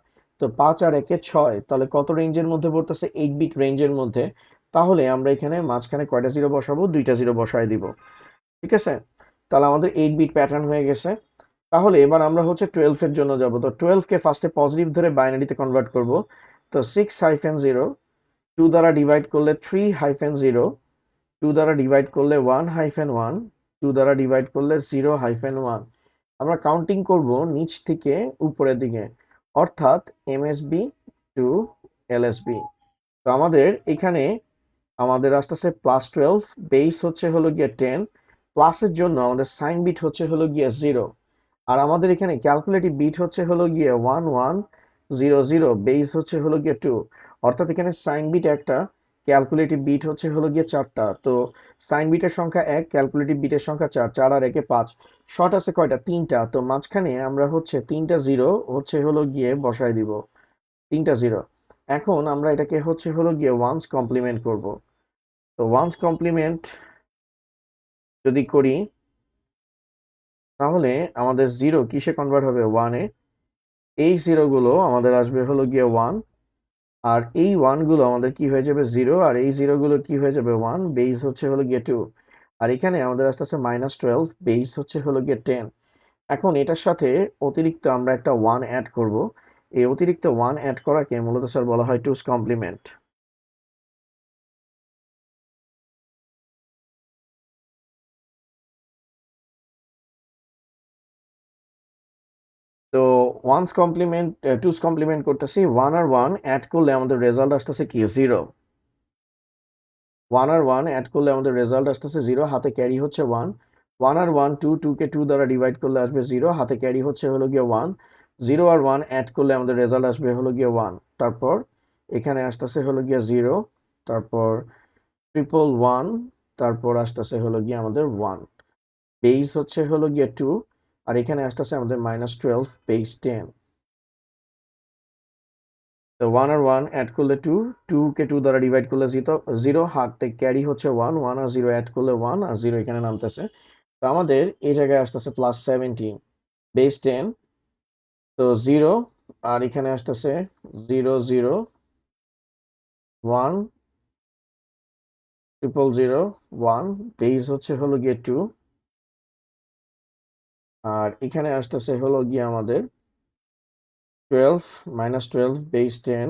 তো 5 আর 1 6, তাহলে কত রেঞ্জের মধ্যে পড়তেছে? 8 বিট রেঞ্জের মধ্যে। তাহলে আমরা এখানে মাঝখানে কয়টা জিরো বসাবো? 2টা জিরো বসায় দিব। ঠিক আছে? তাহলে আমাদের 8 বিট প্যাটার্ন হয়ে গেছে। তাহলে এবার আমরা 12 এর জন্য যাব। তো 12 কে ফার্স্টে পজিটিভ ধরে বাইনারিতে কনভার্ট করব। তো 6-0, 2 দ্বারা ডিভাইড করলে 3-0, 2 দ্বারা ডিভাইড করলে 1-1, 2 দ্বারা ডিভাইড করলে 0-1। আমরা কাউন্টিং করব নিচ থেকে উপরের দিকে, অর্থাৎ এমএসবি টু এলএসবি। তো আমাদের এখানে আমাদের আসতেছে +12, বেস হলো গিয়ে 10, প্লাসের জন্য আমাদের সাইন বিট হলো গিয়ে 0। আর আমাদের এখানে ক্যালকুলেটিভ বিট হচ্ছে হলো গিয়ে 1100, বেস হচ্ছে হলো গিয়ে 2, অর্থাৎ এখানে সাইন বিট একটা, ক্যালকুলেটিভ বিট হচ্ছে হলো গিয়ে 4টা। তো সাইন বিটের সংখ্যা 1, ক্যালকুলেটিভ বিটের সংখ্যা 4, 4 আর 1 5, শর্ট আছে কয়টা? 3টা। তো মাঝখানে আমরা হচ্ছে 3টা জিরো হচ্ছে হলো গিয়ে বসায় দিব, 3টা জিরো। এখন আমরা এটাকে হচ্ছে হলো গিয়ে ওয়ান্স কমপ্লিমেন্ট করব। তো ওয়ান্স কমপ্লিমেন্ট যদি করি তাহলে আমাদের জিরো কিসে কনভার্ট হবে? ওয়ানে। এই জিরো গুলো আমাদের আসবে হলো গিয়ে ওয়ান, আর এই ওয়ান গুলো আমাদের কি হয়ে যাবে? জিরো, আর এই জিরো গুলো কি হয়ে যাবে? ওয়ান। বেস হচ্ছে হলো গিয়ে 2, আর এখানে আমাদের আসতেছে -12, বেস হচ্ছে হলো গিয়ে 10। এখন এটার সাথে অতিরিক্ত আমরা একটা ওয়ান অ্যাড করব। এই অতিরিক্ত ওয়ান অ্যাড করাকে মূলত স্যার বলা হয় টুস কমপ্লিমেন্ট। তো ওয়ান্স কমপ্লিমেন্ট, টুস কমপ্লিমেন্ট করতেছি, ওয়ান আর ওয়ান অ্যাড করলে আমাদের রেজাল্ট আসতেছে কি? জিরো। ওয়ান আর ওয়ান অ্যাড করলে আমাদের রেজাল্ট আসতেছে জিরো, হাতে ক্যারি হচ্ছে ওয়ান। ওয়ান আর ওয়ান, টু কে টু দ্বারা ডিভাইড করলে আসবে জিরো, হাতে ক্যারি হচ্ছে হলো গিয়ে ওয়ান। জিরো আর ওয়ান অ্যাড করলে আমাদের রেজাল্ট আসবে হলো গিয়ে ওয়ান। তারপর এখানে আসতেছে হলো গিয়ে জিরো, তারপর ট্রিপল ওয়ান, তারপর আসতেছে হলো গিয়ে আমাদের ওয়ান। বেস হচ্ছে হলো গিয়ে টু, আর এখানে আসতেছে আমাদের -12, বেস 10। তো ওয়ান আর ওয়ান অ্যাড করলে টু, কে টু দ্বারা ডিভাইড করলে জিরো, জিরো, হাতে ক্যারি হচ্ছে ওয়ান, ওয়ান আর জিরো অ্যাড করলে ওয়ান, আর জিরো এখানে নামতেছে। তো আমাদের এই জায়গায় আসতেছে +17, বেস 10। তো জিরো, আর এখানে আসতেছে zero zero, one, triple zero, one, base হচ্ছে হলো গিয়ে টু, আর এখানে আসতেছে হলো গিয়ে আমাদের 12, -12, বেস 10,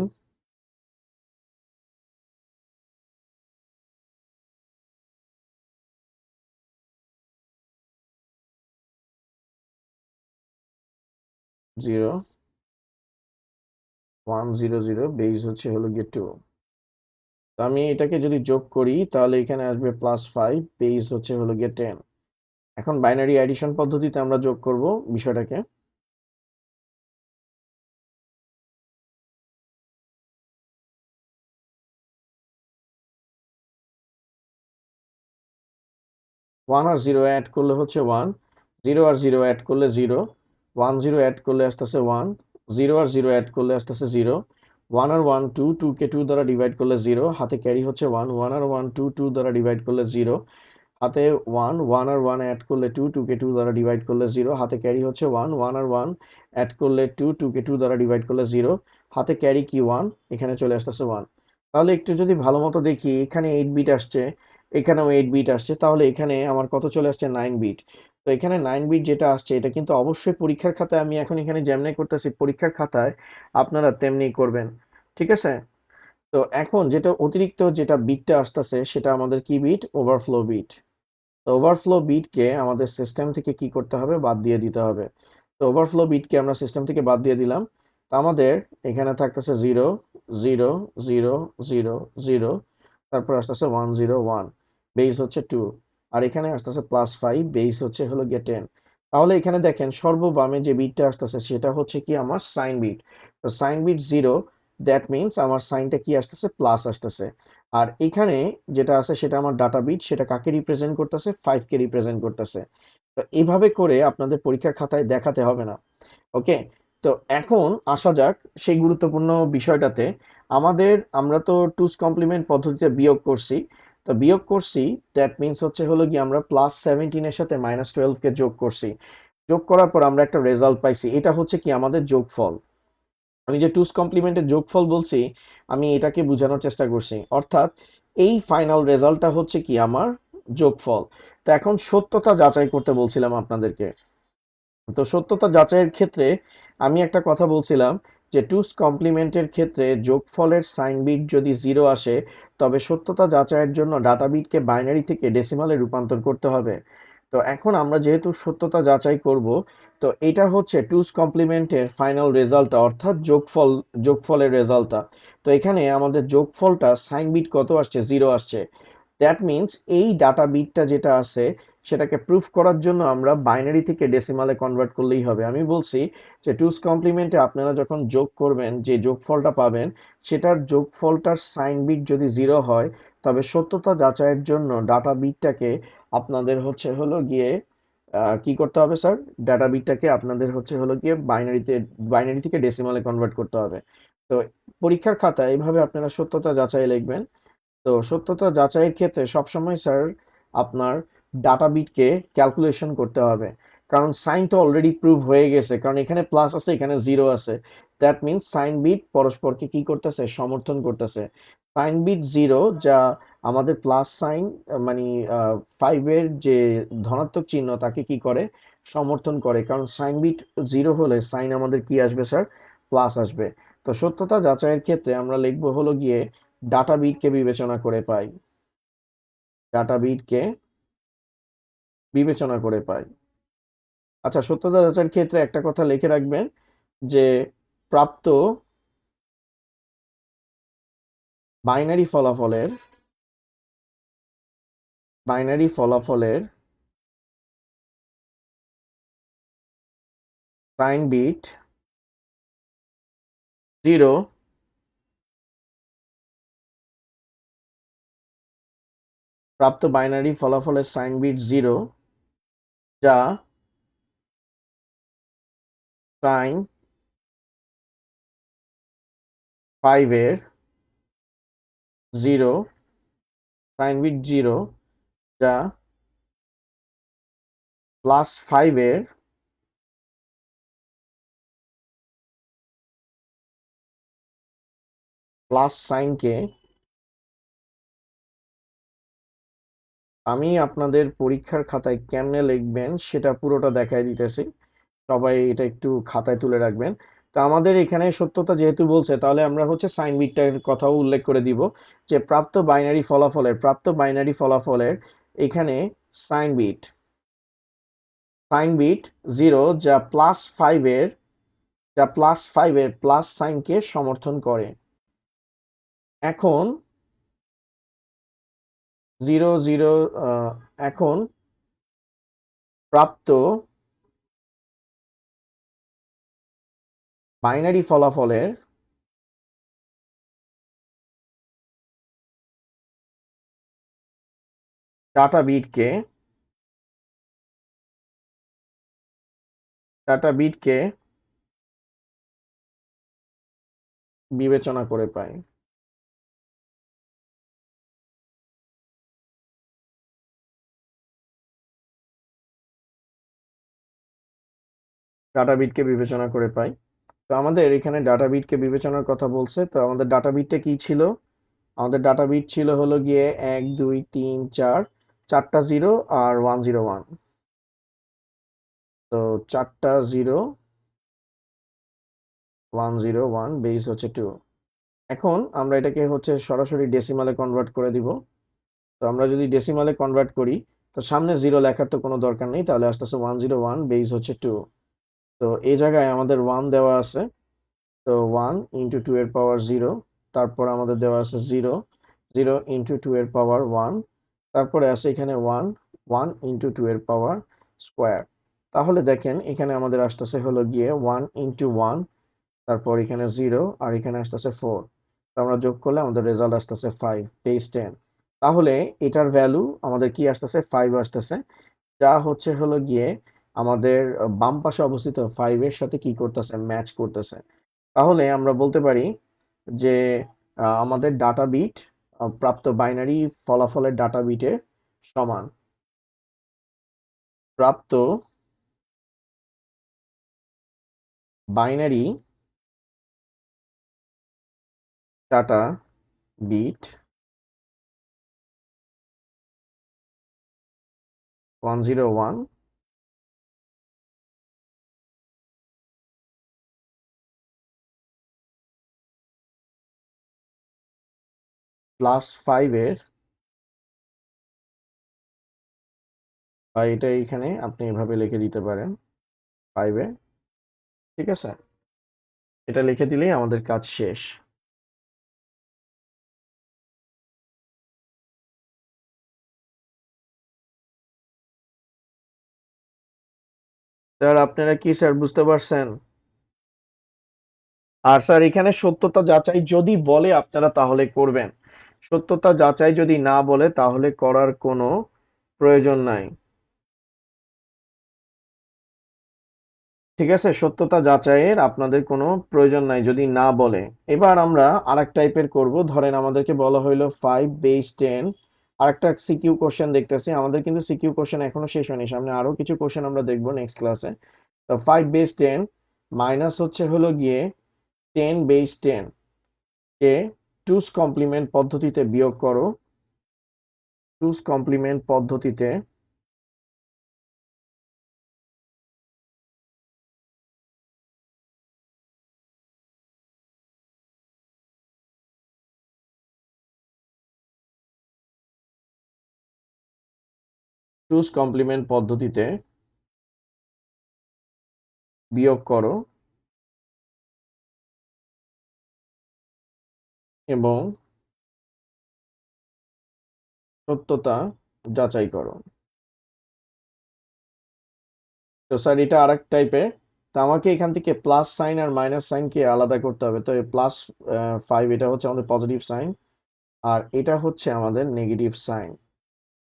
জিরো, 100, বেস হচ্ছে হলো গিয়ে টু। তো আমি এটাকে যদি যোগ করি তাহলে এখানে আসবে +5, বেস হচ্ছে হলো গিয়ে 10। এখন বাইনারি অ্যাডিশন পদ্ধতিতে আমরা যোগ করব বিষয়টাকে। 1 আর 0 অ্যাড করলে হচ্ছে 1, 0 আর 0 অ্যাড করলে 0, 1 0 অ্যাড করলে আসতেছে 1, 0 আর 0 অ্যাড করলে আসতেছে 0, 1 আর 1 2 কে 2 দ্বারা ডিভাইড করলে 0, হাতে ক্যারি হচ্ছে 1, 1 আর 1 2 দ্বারা ডিভাইড করলে 0, হাতে 1, 1 আর 1 অ্যাড করলে 2 কে 2 দ্বারা ডিভাইড করলে 0, হাতে ক্যারি হচ্ছে 1, 1 আর 1 অ্যাড করলে 2 কে 2 দ্বারা ডিভাইড করলে 0, হাতে ক্যারি কি 1, এখানে চলে আসতেছে 1। তাহলে একটু যদি ভালো মতো দেখি, এখানে 8 বিট আসছে, এখানেও 8 বিট আসছে, তাহলে এখানে আমার কত চলে আসছে? 9 বিট। তো এখানে 9 বিট যেটা আসছে এটা কিন্তু অবশ্যই পরীক্ষার খাতায়, আমি এখন এখানে যেমনি করতেছি পরীক্ষার খাতায় আপনারা তেমনি করবেন, ঠিক আছে? তো এখন যেটা অতিরিক্ত যেটা বিটটা আসতেছে সেটা আমাদের কি বিট? Overflow bit. তো ওভারফ্লো বিটকে আমাদের সিস্টেম থেকে কি করতে হবে? বাদ দিয়ে দিতে হবে। তো ওভারফ্লো বিটকে আমরা সিস্টেম থেকে বাদ দিয়ে দিলাম। তো আমাদের এখানে থাকতেছে zero zero zero zero zero, তারপর আসতেছে 101, বেস হচ্ছে টু, আর এখানে আসতেছে +5, বেস হচ্ছে হলো গিয়ে 10। তাহলে এখানে দেখেন সর্ববামে যে বিটটা আসতেছে সেটা হচ্ছে কি আমার সাইন বিট। তো sign bit zero, that means আমার সাইনটা কি আসতেছে? প্লাস আসতেছে। আর এখানে যেটা আছে সেটা আমার ডাটা বিট, সেটা কাকে রিপ্রেজেন্ট করতেছে? 5 কে রিপ্রেজেন্ট করতেছে। তো এইভাবে করে আপনাদের পরীক্ষার খাতায় দেখাতে হবে না। ওকে। তো এখন আসা যাক সেই গুরুত্বপূর্ণ বিষয়টাতে। আমরা তো টুস কমপ্লিমেন্ট পদ্ধতিতে বিয়োগ করছি। তো বিয়োগ করছি, দ্যাট মিনস হচ্ছে হলো কি আমরা +17 এর সাথে -12 কে যোগ করছি। যোগ করার পর আমরা একটা রেজাল্ট পাইছি, এটা হচ্ছে কি আমাদের যোগফল। আমি যে টুস কমপ্লিমেন্টের যোগফল বলছি, আমি এটাকে বোঝানোর চেষ্টা করছি, অর্থাৎ এই ফাইনাল রেজাল্টটা হচ্ছে কি আমার যোগফল। তো এখন সত্যতা যাচাই করতে বলছিলাম আপনাদেরকে। তো সত্যতা যাচাইয়ের ক্ষেত্রে আমি একটা কথা বলছিলাম যে টুস কমপ্লিমেন্টের ক্ষেত্রে যোগফলের সাইন বিট যদি জিরো আসে তবে সত্যতা যাচাইয়ের জন্য ডাটা বিটকে বাইনারি থেকে ডেসিমালে রূপান্তর করতে হবে। তো এখন আমরা যেহেতু সত্যতা যাচাই করব, তো এটা হচ্ছে টুস কমপ্লিমেন্টের ফাইনাল রেজাল্টটা, অর্থাৎ যোগফলের রেজাল্টটা। তো এখানে আমাদের যোগফলটা সাইন বিট কত আসছে? জিরো আসছে। দ্যাট মিনস এই ডাটা বিটটা যেটা আছে সেটাকে প্রুফ করার জন্য আমরা বাইনারি থেকে ডেসিমালে কনভার্ট করলেই হবে। আমি বলছি যে টুস কমপ্লিমেন্টে আপনারা যখন যোগ করবেন, যে যোগফলটা পাবেন সেটার যোগফলটার সাইন বিট যদি 0 হয়, তবে সত্যতা যাচাইয়ের জন্য ডাটা বিটটাকে আপনাদের হচ্ছে হলো গিয়ে কি করতে হবে স্যার? ডাটা বিটটাকে আপনাদের হচ্ছে হলো গিয়ে বাইনারি থেকে ডেসিমালে কনভার্ট করতে হবে। তো পরীক্ষার খাতায় এইভাবে আপনারা সত্যতা যাচাই লিখবেন। তো সত্যতা যাচাইয়ের ক্ষেত্রে সবসময় স্যার আপনার ডাটা বিটকে ক্যালকুলেশন করতে হবে, কারণ সাইন তো অলরেডি প্রুভ হয়ে গেছে, কারণ এখানে প্লাস আছে এখানে জিরো আছে। দ্যাট মিনস সাইন বিট পরস্পরকে কি করতেছে? সমর্থন করতেছে। সাইন বিট জিরো, যা আমাদের প্লাস সাইন মানে 5-এর যে ধনাত্মক চিহ্ন তাকে কি করে? সমর্থন করে, কারণ সাইন বিট জিরো হলে সাইন আমাদের কি আসবে স্যার? প্লাস আসবে। তো সত্যতা যাচাইয়ের ক্ষেত্রে আমরা লিখবো হলো গিয়ে ডাটা বিটকে বিবেচনা করে পাই, ডাটা বিটকে বিবেচনা করে পাই। আচ্ছা, সত্যতা যাচাইয়ের ক্ষেত্রে একটা কথা লিখে রাখবেন যে প্রাপ্ত বাইনারি ফলাফলের বাইনারি ফলাফলের সাইন বিট 0, প্রাপ্ত বাইনারি ফলাফলের সাইন বিট 0, যা সাইন 5-এর 0, সাইন বিট 0, যা প্লাস 5-এর প্লাস সাইনকে আমি আপনাদের পরীক্ষার খাতায় কেমনে লিখবেন সেটা পুরোটা দেখাই দিতেছি। সবাই এটা একটু খাতায় তুলে রাখবেন। তো আমাদের এখানে সত্যতা যেহেতু বলছে, তাহলে আমরা হচ্ছে সাইন বিটটার কথাও উল্লেখ করে দিব যে প্রাপ্ত বাইনারি ফলাফলের এখানে সাইন বিট সাইন বিট 0, যা প্লাস 5-এর প্লাস সাইনকে সমর্থন করে। এখন 0 0, এখন প্রাপ্ত বাইনারি ফলাফলের ডাটা বিটকে ডাটা বিটকে বিবেচনা করে পাই। ডাটা বিটকে বিবেচনা করে পাই। তো আমাদের এখানে ডাটা বিটকে বিবেচনার কথা বলছে, তো আমাদের ডাটা বিটটা কি ছিল? আমাদের ডাটা বিট ছিল হলো গিয়ে 1 2 3 4, চারটা জিরো আর 101। তো চারটা জিরো 101, বেস হচ্ছে 2। এখন আমরা এটাকে হচ্ছে সরাসরি ডেসিমালে কনভার্ট করে দিব। তো আমরা যদি ডেসিমালে কনভার্ট করি, তো সামনে জিরো লেখার তো কোনো দরকার নেই, তাহলে আসতেছে 101, বেস হচ্ছে 2। তো এই জায়গায় আমাদের 1 দেওয়া আছে, তো 1 × 2 এর পাওয়ার 0, তারপর আমাদের দেওয়া আছে 0, 0 × 2 এর পাওয়ার 1, তারপরে আছে এখানে 1, 1 × 2 এর পাওয়ার স্কোয়ার। তাহলে দেখেন এখানে আমাদের আসতেছে হলো গিয়ে 1 × 1, তারপর এখানে 0, আর এখানে আসতেছে 4। তো আমরা যোগ করলে আমাদের রেজাল্ট আসতেছে 5, বেস 10। তাহলে এটার ভ্যালু আমাদের কি আসতেছে? 5 আসতেছে, যা হচ্ছে হলো গিয়ে আমাদের বাম পাশে অবস্থিত 5-এর সাথে কি করতেছে? ম্যাচ করতেছে। তাহলে আমরা বলতে পারি যে আমাদের ডাটা বিট প্রাপ্ত বাইনারি ফলাফলের ডাটা বিটের সমান। প্রাপ্ত বাইনারি ডাটা বিট 101 +5-এর, বা এটা এখানে আপনি এভাবে লিখে দিতে পারেন 5-এ, ঠিক আছে? এটা লিখে দিলেই আমাদের কাজ শেষ। স্যার আপনারা কি স্যার বুঝতে পারছেন? আর স্যার এখানে সত্যতা যাচাই যদি বলে আপনারা তাহলে করবেন, সত্যতা যাচাই যদি না বলে তাহলে করার কোনো প্রয়োজন নাই। ঠিক আছে, সত্যতা যাচাইয়ের আপনাদের কোনো প্রয়োজন নাই যদি না বলে। এবার আমরা আরেক টাইপের করব। ধরেন আমাদেরকে বলা হইলো 5 বেস 10। আরেকটা সিকিউ কোশ্চেন দেখতেছি, আমাদের কিন্তু সিকিউ কোশ্চেন এখনো শেষ হয়নি, সামনে আরো কিছু কোশ্চেন আমরা দেখবো নেক্সট ক্লাসে। তো 5 বেস 10 মাইনাস হচ্ছে হলো গিয়ে 10 বেস 10 কে টুস কমপ্লিমেন্ট পদ্ধতিতে বিয়োগ করো। টুস কমপ্লিমেন্ট পদ্ধতিতে টুস কমপ্লিমেন্ট পদ্ধতিতে বিয়োগ করো এবং সত্যতা যাচাই করো। তো স্যার এটা আরেক টাইপের। তো আমাকে এখান থেকে প্লাস সাইন আর মাইনাস সাইনকে আলাদা করতে হবে। তো প্লাস 5 এটা হচ্ছে আমাদের পজিটিভ সাইন, আর এটা হচ্ছে আমাদের নেগেটিভ সাইন।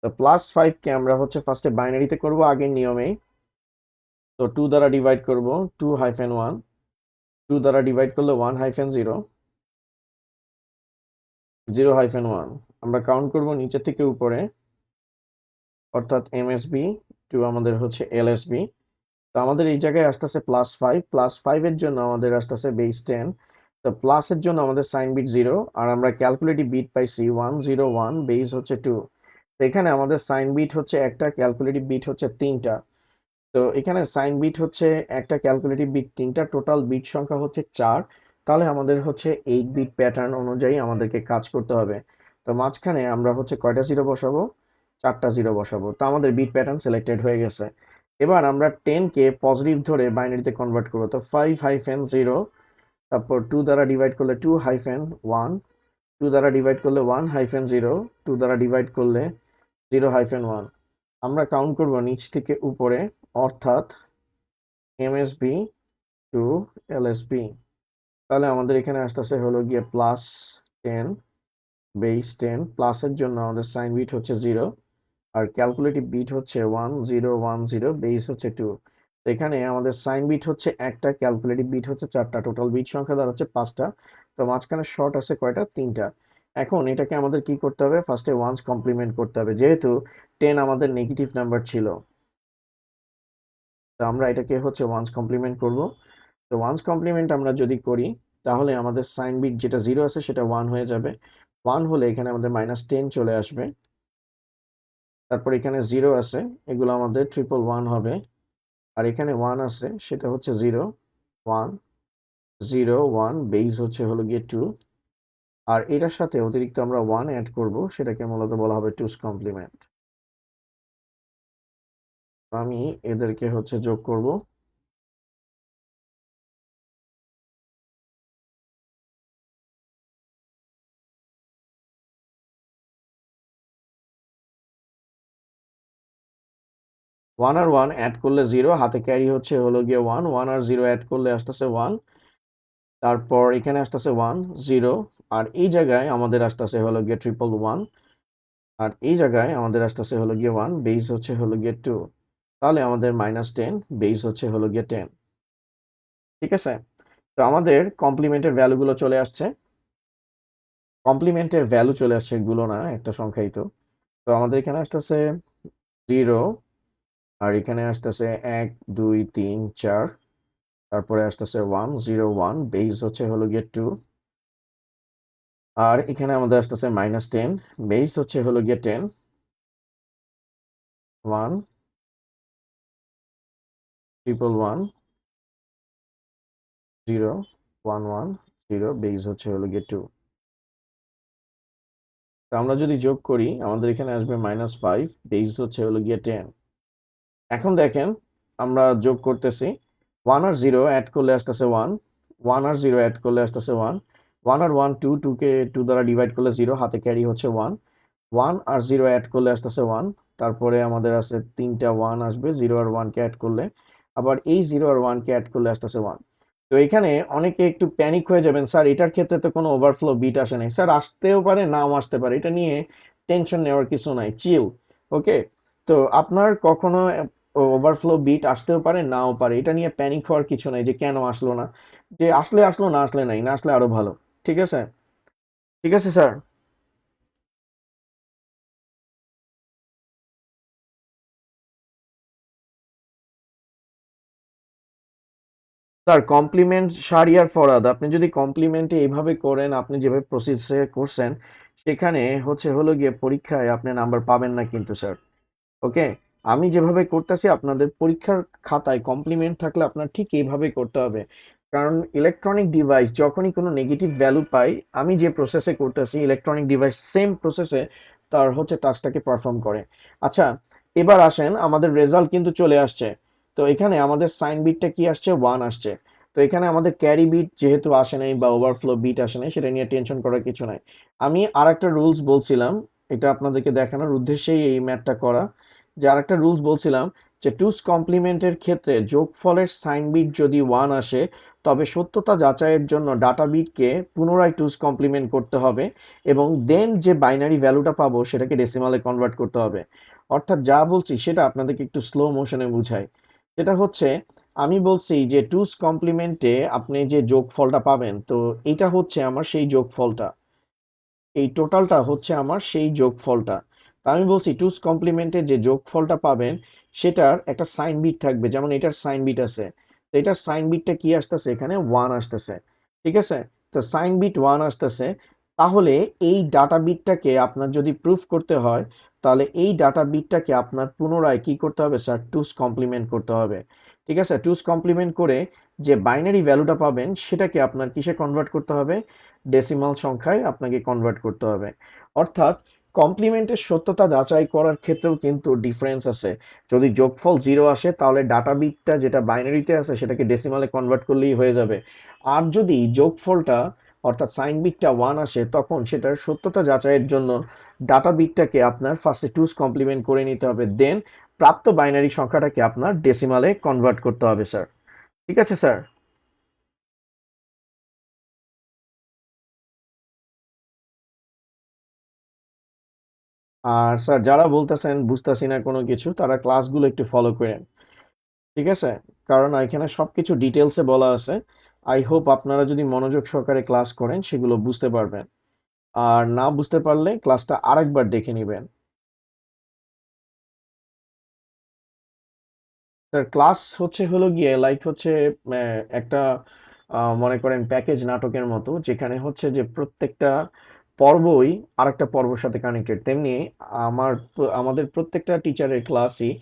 তো +5 কে আমরা হচ্ছে ফার্স্টে বাইনারিতে করব আগের নিয়মেই। তো 2 দ্বারা ডিভাইড করব, 2-1। 2 দ্বারা ডিভাইড করলে 1-0, 0-1। আমরা কাউন্ট করব নিচে থেকে উপরে, অর্থাৎ এমএসবি টু আমাদের হচ্ছে এলএসবি। তো আমাদের এই জায়গায় আসতেছে +5, +5 এর জন্য আমাদের আসতেছে বেস 10। তো প্লাসের জন্য আমাদের সাইন বিট 0, আর আমরা ক্যালকুলেটিভ বিট পাইছি 101, বেস হচ্ছে 2। তো এখানে আমাদের সাইন বিট হচ্ছে একটা, ক্যালকুলেটিভ বিট হচ্ছে 3টা। তো এখানে সাইন বিট হচ্ছে একটা, ক্যালকুলেটিভ বিট 3টা, টোটাল বিট সংখ্যা হচ্ছে 4। তাহলে আমাদের হচ্ছে 8 বিট প্যাটার্ন অনুযায়ী আমাদেরকে কাজ করতে হবে। তো মাঝখানে আমরা হচ্ছে কয়টা জিরো বসাবো? 4টা জিরো বসাবো। তো আমাদের বিট প্যাটার্ন সিলেক্টেড হয়ে গেছে। এবার আমরা 10কে পজিটিভ ধরে বাইনারিতে কনভার্ট করবো। তো 5-0, তারপর 2 দ্বারা ডিভাইড করলে 2-1, 2 দ্বারা ডিভাইড করলে 1-0, 2 দ্বারা ডিভাইড করলে 0-1। আমরা কাউন্ট করব নিচ থেকে উপরে, অর্থাৎ এমএসবি টু এলএসবি। তাহলে আমাদের এখানে আসতেছে হলো গিয়ে +10 বেস 10। প্লাসের জন্য আমাদের সাইন বিট হচ্ছে 0, আর ক্যালকুলেটিভ বিট হচ্ছে 1010, বেস হচ্ছে 2। তো এখানে আমাদের সাইন বিট হচ্ছে একটা, ক্যালকুলেটিভ বিট হচ্ছে 4টা, টোটাল বিট সংখ্যা দাঁড়াচ্ছে 5টা। তো মাঝখানে শর্ট আছে কয়টা? 3টা। এখন এটাকে আমাদের কি করতে হবে? ফার্স্টে ওয়ান্স কমপ্লিমেন্ট করতে হবে, যেহেতু 10 আমাদের নেগেটিভ নাম্বার ছিল। তো আমরা এটাকে হচ্ছে ওয়ান্স কমপ্লিমেন্ট করব। তো ওয়ান্স কমপ্লিমেন্ট আমরা যদি করি, তাহলে আমাদের সাইন বিট যেটা 0 আছে সেটা 1 হয়ে যাবে। 1 হলে এখানে আমাদের -10 চলে আসবে। তারপর এখানে 0 আছে, এগুলো আমাদের 111 হবে। আর এখানে 1 আছে, সেটা হচ্ছে 0, 1, 0, 1, বেস হচ্ছে হলো গিয়ে 2। আর এটার সাথে অতিরিক্ত আমরা 1 অ্যাড করব, সেটাকে মূলত বলা হবে টুস কমপ্লিমেন্ট। আমি এদেরকে হচ্ছে যোগ করব। 1 আর 1 অ্যাড করলে 0, হাতে ক্যারি হচ্ছে হলো গিয়ে 1, 1 আর 0 অ্যাড করলে আসতেছে 1। তারপর এখানে আসতেছে 1, 0, আর এই জায়গায় আমাদের আসতেছে হলো গিয়ে 111, আর এই জায়গায় আমাদের আসতেছে হলো গিয়ে 1, বেস হচ্ছে হলো গিয়ে 2। তাহলে আমাদের -10, বেস হচ্ছে হলো গিয়ে 10। ঠিক আছে, তো আমাদের কমপ্লিমেন্টের ভ্যালুগুলো চলে আসছে। কমপ্লিমেন্টের ভ্যালু চলে আসছে, এগুলো না, একটা সংখ্যাই তো। তো আমাদের এখানে আসতেছে 0, আর এখানে আসতেছে 1, 2, 3, 4, তারপরে আসতেছে 101, বেস হচ্ছে হলো গিয়ে 2। আর এখানে আমাদের আসতেছে -10, বেস হচ্ছে হলো গিয়ে 10, 1, 111, 0, 110, বেস হচ্ছে হলো গিয়ে 2। তো আমরা যদি যোগ করি, আমাদের এখানে আসবে -5, বেস হচ্ছে হলো গিয়ে 10। এখন দেখেন, আমরা যোগ করতেছি, 1 আর 0 অ্যাড করলে আসতেছে 1, 1 আর 0 অ্যাড করলে আসতেছে 1, 1 আর 1 2, 2 কে 2 দ্বারা ডিভাইড করলে 0, হাতে ক্যারি হচ্ছে 1, 1 আর 0 অ্যাড করলে আসতেছে 1। তারপরে আমাদের আছে 3টা 1 আসবে 0 আর 1 কে অ্যাড করলে। আবার এই 0 আর 1 কে অ্যাড করলে আসতেছে 1। তো এখানে অনেকে একটু প্যানিক হয়ে যাবেন, স্যার এটার ক্ষেত্রে তো কোনো ওভারফ্লো বিট আসে নাই। স্যার আসতেও পারে, নাও আসতে পারে, এটা নিয়ে টেনশন নেওয়ার কিছু নাই, চিল। ওকে, তো আপনার কখনো ওভারফ্লো বিট আসতেও পারে, নাও পারে, এটা নিয়ে প্যানিক হওয়ার কিছু নাই যে কেন আসলো না, যে আসলে আসলো, না আসলে নাই, না আসলে আরো ভালো। ঠিক আছে, ঠিক আছে sir. Sir complement Shahriar Farhad, আপনি যদি কমপ্লিমেন্টে এইভাবে করেন, আপনি যেভাবে প্রসেসে করছেন, সেখানে হলো গিয়ে পরীক্ষায় আপনি নাম্বার পাবেন না কিন্তু স্যার। ওকে, আমি যেভাবে করতেছি আপনাদের পরীক্ষার খাতায় কমপ্লিমেন্ট থাকলে আপনার ঠিক এইভাবে করতে হবে। কারণ ইলেকট্রনিক ডিভাইস যখনই কোনো নেগেটিভ ভ্যালু পাই, আমি যে প্রসেসে করতেছি ইলেকট্রনিক ডিভাইস সেম প্রসেসে তার টাস্কটাকে পারফর্ম করে। আচ্ছা, এবার আসেন, আমাদের রেজাল্ট কিন্তু চলে আসছে। তো এখানে আমাদের সাইন বিটটা কি আসছে, 1 আসছে। তো এখানে আমাদের ক্যারি বিট যেহেতু আসে নাই বা ওভারফ্লো বিট আসে নাই, সেটা নিয়ে টেনশন করার কিছু নাই। আমি আর একটা রুলস বলছিলাম, এটা আপনাদেরকে দেখানোর উদ্দেশ্যেই এই ম্যাথটা করা। যে আরেকটা রুলস বলছিলাম, যে টুস কমপ্লিমেন্টের ক্ষেত্রে যোগফলের সাইন বিট যদি 1 আসে, তবে সত্যতা যাচাইয়ের জন্য ডাটা বিটকে পুনরায় টুস কমপ্লিমেন্ট করতে হবে, এবং দেন যে বাইনারি ভ্যালুটা পাবো সেটাকে ডেসিমালে কনভার্ট করতে হবে। অর্থাৎ যা বলছি সেটা আপনাদেরকে একটু স্লো মোশনে বুঝাই। সেটা হচ্ছে, আমি বলছি যে টুস কমপ্লিমেন্টে আপনি যে যোগফলটা পাবেন, তো এটা হচ্ছে আমার সেই যোগফলটা, এই টোটালটা হচ্ছে আমার সেই যোগফলটা। তা আমি বলছি টুস কমপ্লিমেন্টে যে যোগফলটা পাবেন, সেটার একটা সাইন বিট থাকবে, যেমন এটার সাইন বিট আছে। তো এটার সাইন বিটটা কি আসতেছে, এখানে 1 আসতেছে। ঠিক আছে, তো সাইন বিট 1 আসতেছে। তাহলে এই ডাটা বিটটাকে আপনার যদি প্রুফ করতে হয়, তাহলে এই ডাটা বিটটাকে আপনার পুনরায় কি করতে হবে স্যার, টুস কমপ্লিমেন্ট করতে হবে। ঠিক আছে, টুস কমপ্লিমেন্ট করে যে বাইনারি ভ্যালুটা পাবেন সেটাকে আপনার কিসে কনভার্ট করতে হবে, ডেসিমাল সংখ্যায় আপনাকে কনভার্ট করতে হবে। অর্থাৎ কমপ্লিমেন্টের সত্যতা যাচাই করার ক্ষেত্রেও কিন্তু ডিফারেন্স আছে। যদি যোগফল 0 আসে, তাহলে ডাটা বিটটা যেটা বাইনারিতে আছে সেটাকে ডেসিমালে কনভার্ট করলেই হয়ে যাবে। আর যদি যোগফলটা অর্থাৎ সাইন বিটটা 1 আসে, তখন সেটার সত্যতা যাচাইয়ের জন্য ডাটা বিটটাকে আপনার ফার্স্টে টুস কমপ্লিমেন্ট করে নিতে হবে, দেন প্রাপ্ত বাইনারি সংখ্যাটাকে আপনার ডেসিমালে কনভার্ট করতে হবে স্যার। ঠিক আছে স্যার। আর স্যার যারা বলতেছেন বুঝতেছি না কোনো কিছু, তারা ক্লাসগুলো একটু ফলো করেন। ঠিক আছে, কারণ এখানে সবকিছু ডিটেলসে বলা আছে। আই হোপ আপনারা যদি মনোযোগ সহকারে ক্লাস করেন সেগুলো বুঝতে পারবেন। আর না বুঝতে পারলে ক্লাসটা আরেকবার দেখে নেবেন। স্যার ক্লাস হলো গিয়ে লাইক একটা মনে করেন প্যাকেজ নাটকের মতো, যেখানে হচ্ছে যে প্রত্যেকটা পর্বই আরেকটা পর্বের সাথে কানেক্টেড, তেমনি আমাদের প্রত্যেকটা টিচারের ক্লাসই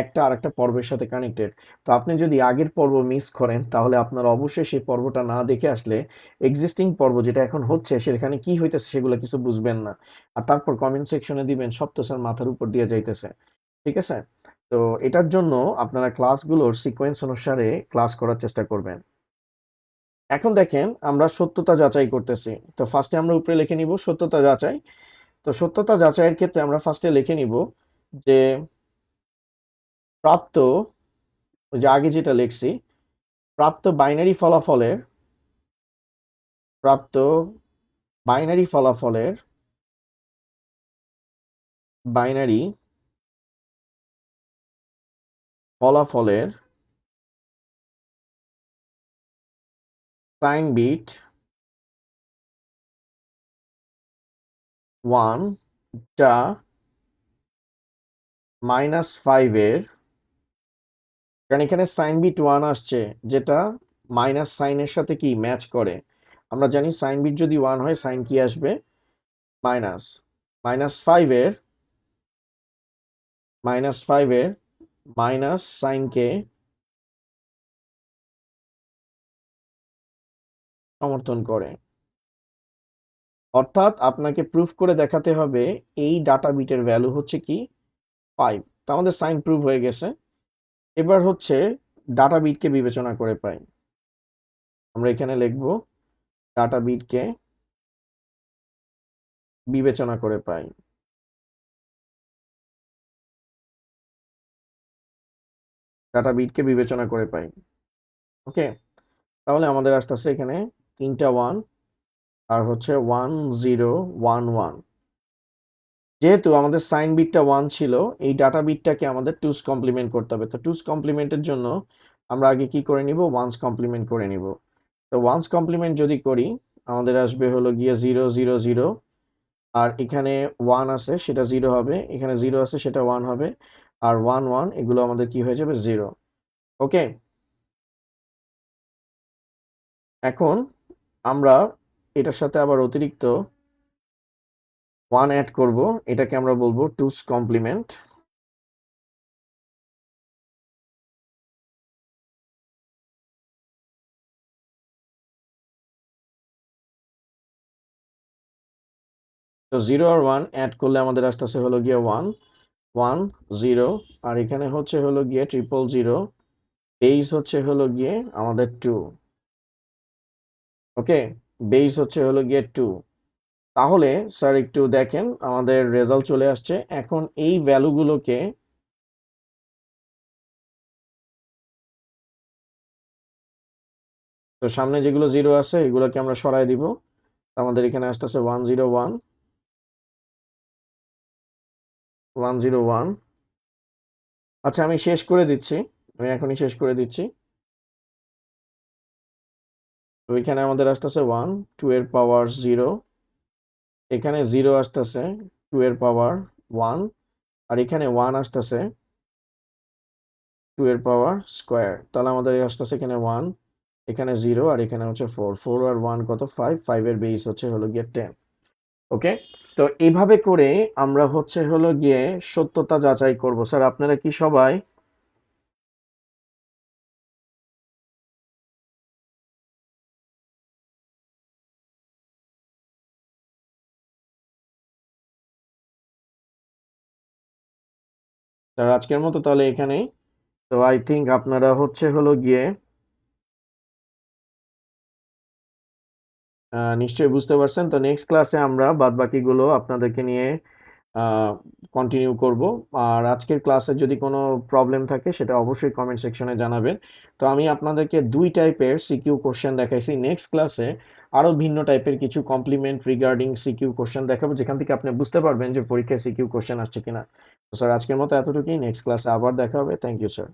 একটা আরেকটা পর্বের সাথে কানেক্টেড। তো আপনি যদি আগের পর্ব মিস করেন, তাহলে আপনার অবশ্যই সেই পর্বটা না দেখে আসলে এক্সিস্টিং পর্ব যেটা এখন হচ্ছে সেখানে কি হইতেছে সেগুলো কিছু বুঝবেন না। আর তারপর কমেন্ট সেকশনে দিবেন সব তো স্যার মাথার উপর দিয়ে যাইতেছে। ঠিক আছে, তো এটার জন্য আপনারা ক্লাসগুলোর সিকোয়েন্স অনুসারে ক্লাস করার চেষ্টা করবেন। এখন দেখেন আমরা সত্যতা যাচাই করতেছি। তো ফার্স্টে আমরা উপরে লিখে নিব সত্যতা যাচাই। তো সত্যতা যাচাইয়ের ক্ষেত্রে আমরা ফার্স্টে লিখে নিব যে প্রাপ্ত, ওই যে আগে যেটা লিখছি, প্রাপ্ত বাইনারি ফলাফলের, প্রাপ্ত বাইনারি ফলাফলের, বাইনারি ফলাফলের সাইন বিট 1 যা -5 এর, কারণ এখানে সাইন বিট 1 আসছে, যেটা মাইনাস সাইনের সাথে কি ম্যাচ করে। আমরা জানি সাইন বিট যদি 1 হয়, সাইন কি আসবে, মাইনাস। -5 এর, -5 এর মাইনাস সাইনকে সমর্থন করে। অর্থাৎ আপনাকে প্রুফ করে দেখাতে হবে এই ডাটা বিটের ভ্যালু হচ্ছে কি 5। তো আমাদের সাইন প্রুফ হয়ে গেছে। এবার হচ্ছে ডাটা বিটকে বিবেচনা করে পাই, আমরা এখানে লিখব ডাটা বিটকে বিবেচনা করে পাই। ডাটা বিটকে বিবেচনা করে পাই। ওকে, তাহলে আমাদের আসতেছে এখানে 3টা 1 আর হচ্ছে 1011। যেহেতু আমাদের সাইন বিটটা 1 ছিল, এই ডাটা বিটটাকে আমাদের টুস কমপ্লিমেন্ট করতে হবে। তো টুস কমপ্লিমেন্টের জন্য আমরা আগে কি করে নিব, ওয়ান্স কমপ্লিমেন্ট করে নিব। তো ওয়ান্স কমপ্লিমেন্ট যদি করি, আমাদের আসবে হলো গিয়ে 0 0 0, আর এখানে 1 আছে সেটা 0 হবে, এখানে 0 আছে সেটা 1 হবে, আর 1 1 এগুলো আমাদের কি হয়ে যাবে, 0। ওকে, এখন আমরা এটার সাথে আবার অতিরিক্ত 1 অ্যাড করব, এটাকে আমরা বলবো টুস কমপ্লিমেন্ট। তো 0 আর 1 অ্যাড করলে আমাদের আসতেছে হলো গিয়ে 1 1 0, আর এখানে হচ্ছে হলো গিয়ে 000, বেস হচ্ছে হলো গিয়ে আমাদের 2। ওকে, বেস হচ্ছে হলো গিয়ে 2। তাহলে স্যার একটু দেখেন আমাদের রেজাল্ট চলে আসছে। এখন এই ভ্যালুগুলোকে, তো সামনে যেগুলো 0 আছে এগুলোকে আমরা সরাই দিব। আমাদের এখানে আসতেছে 101 101। আচ্ছা, আমি শেষ করে দিচ্ছি, আমি এখনই শেষ করে দিচ্ছি। তো এখানে আমাদের আসতেছে 1 2 এর পাওয়ার 0, এখানে 0 আসতেছে 2 এর পাওয়ার 1, আর এখানে 1 আসতেছে 2 এর পাওয়ার স্কোয়ার। তাহলে আমাদের আসতেছে এখানে 1, এখানে 0, আর এখানে হচ্ছে 4 4 আর 1 কত, 5 5 এর বেস হচ্ছে হলো গিয়ে 10। ওকে, তো এইভাবে করে আমরা হচ্ছে হলো গিয়ে সত্যতা যাচাই করব। স্যার আপনারা কি সবাই, স্যার আজকের মতো তাহলে এখানেই। তো আই থিঙ্ক আপনারা হচ্ছে হলো গিয়ে নিশ্চয়ই বুঝতে পারছেন। তো নেক্সট ক্লাসে আমরা বাদ বাকিগুলো আপনাদেরকে নিয়ে কন্টিনিউ করব। আর আজকের ক্লাসে যদি কোনো প্রবলেম থাকে সেটা অবশ্যই কমেন্ট সেকশনে জানাবেন। তো আমি আপনাদেরকে 2 টাইপের সিকিউ কোশ্চেন দেখাইছি। নেক্সট ক্লাসে আরো ভিন্ন টাইপের কিছু কমপ্লিমেন্ট রিগার্ডিং সিকিউ কোশ্চেন দেখাবো, যেখান থেকে আপনি বুঝতে পারবেন যে পরীক্ষায় সিকিউ কোশ্চেন আসছে কিনা। তো স্যার আজকের মতো এতটুকুই, নেক্সট ক্লাসে আবার দেখা হবে। Thank you sir.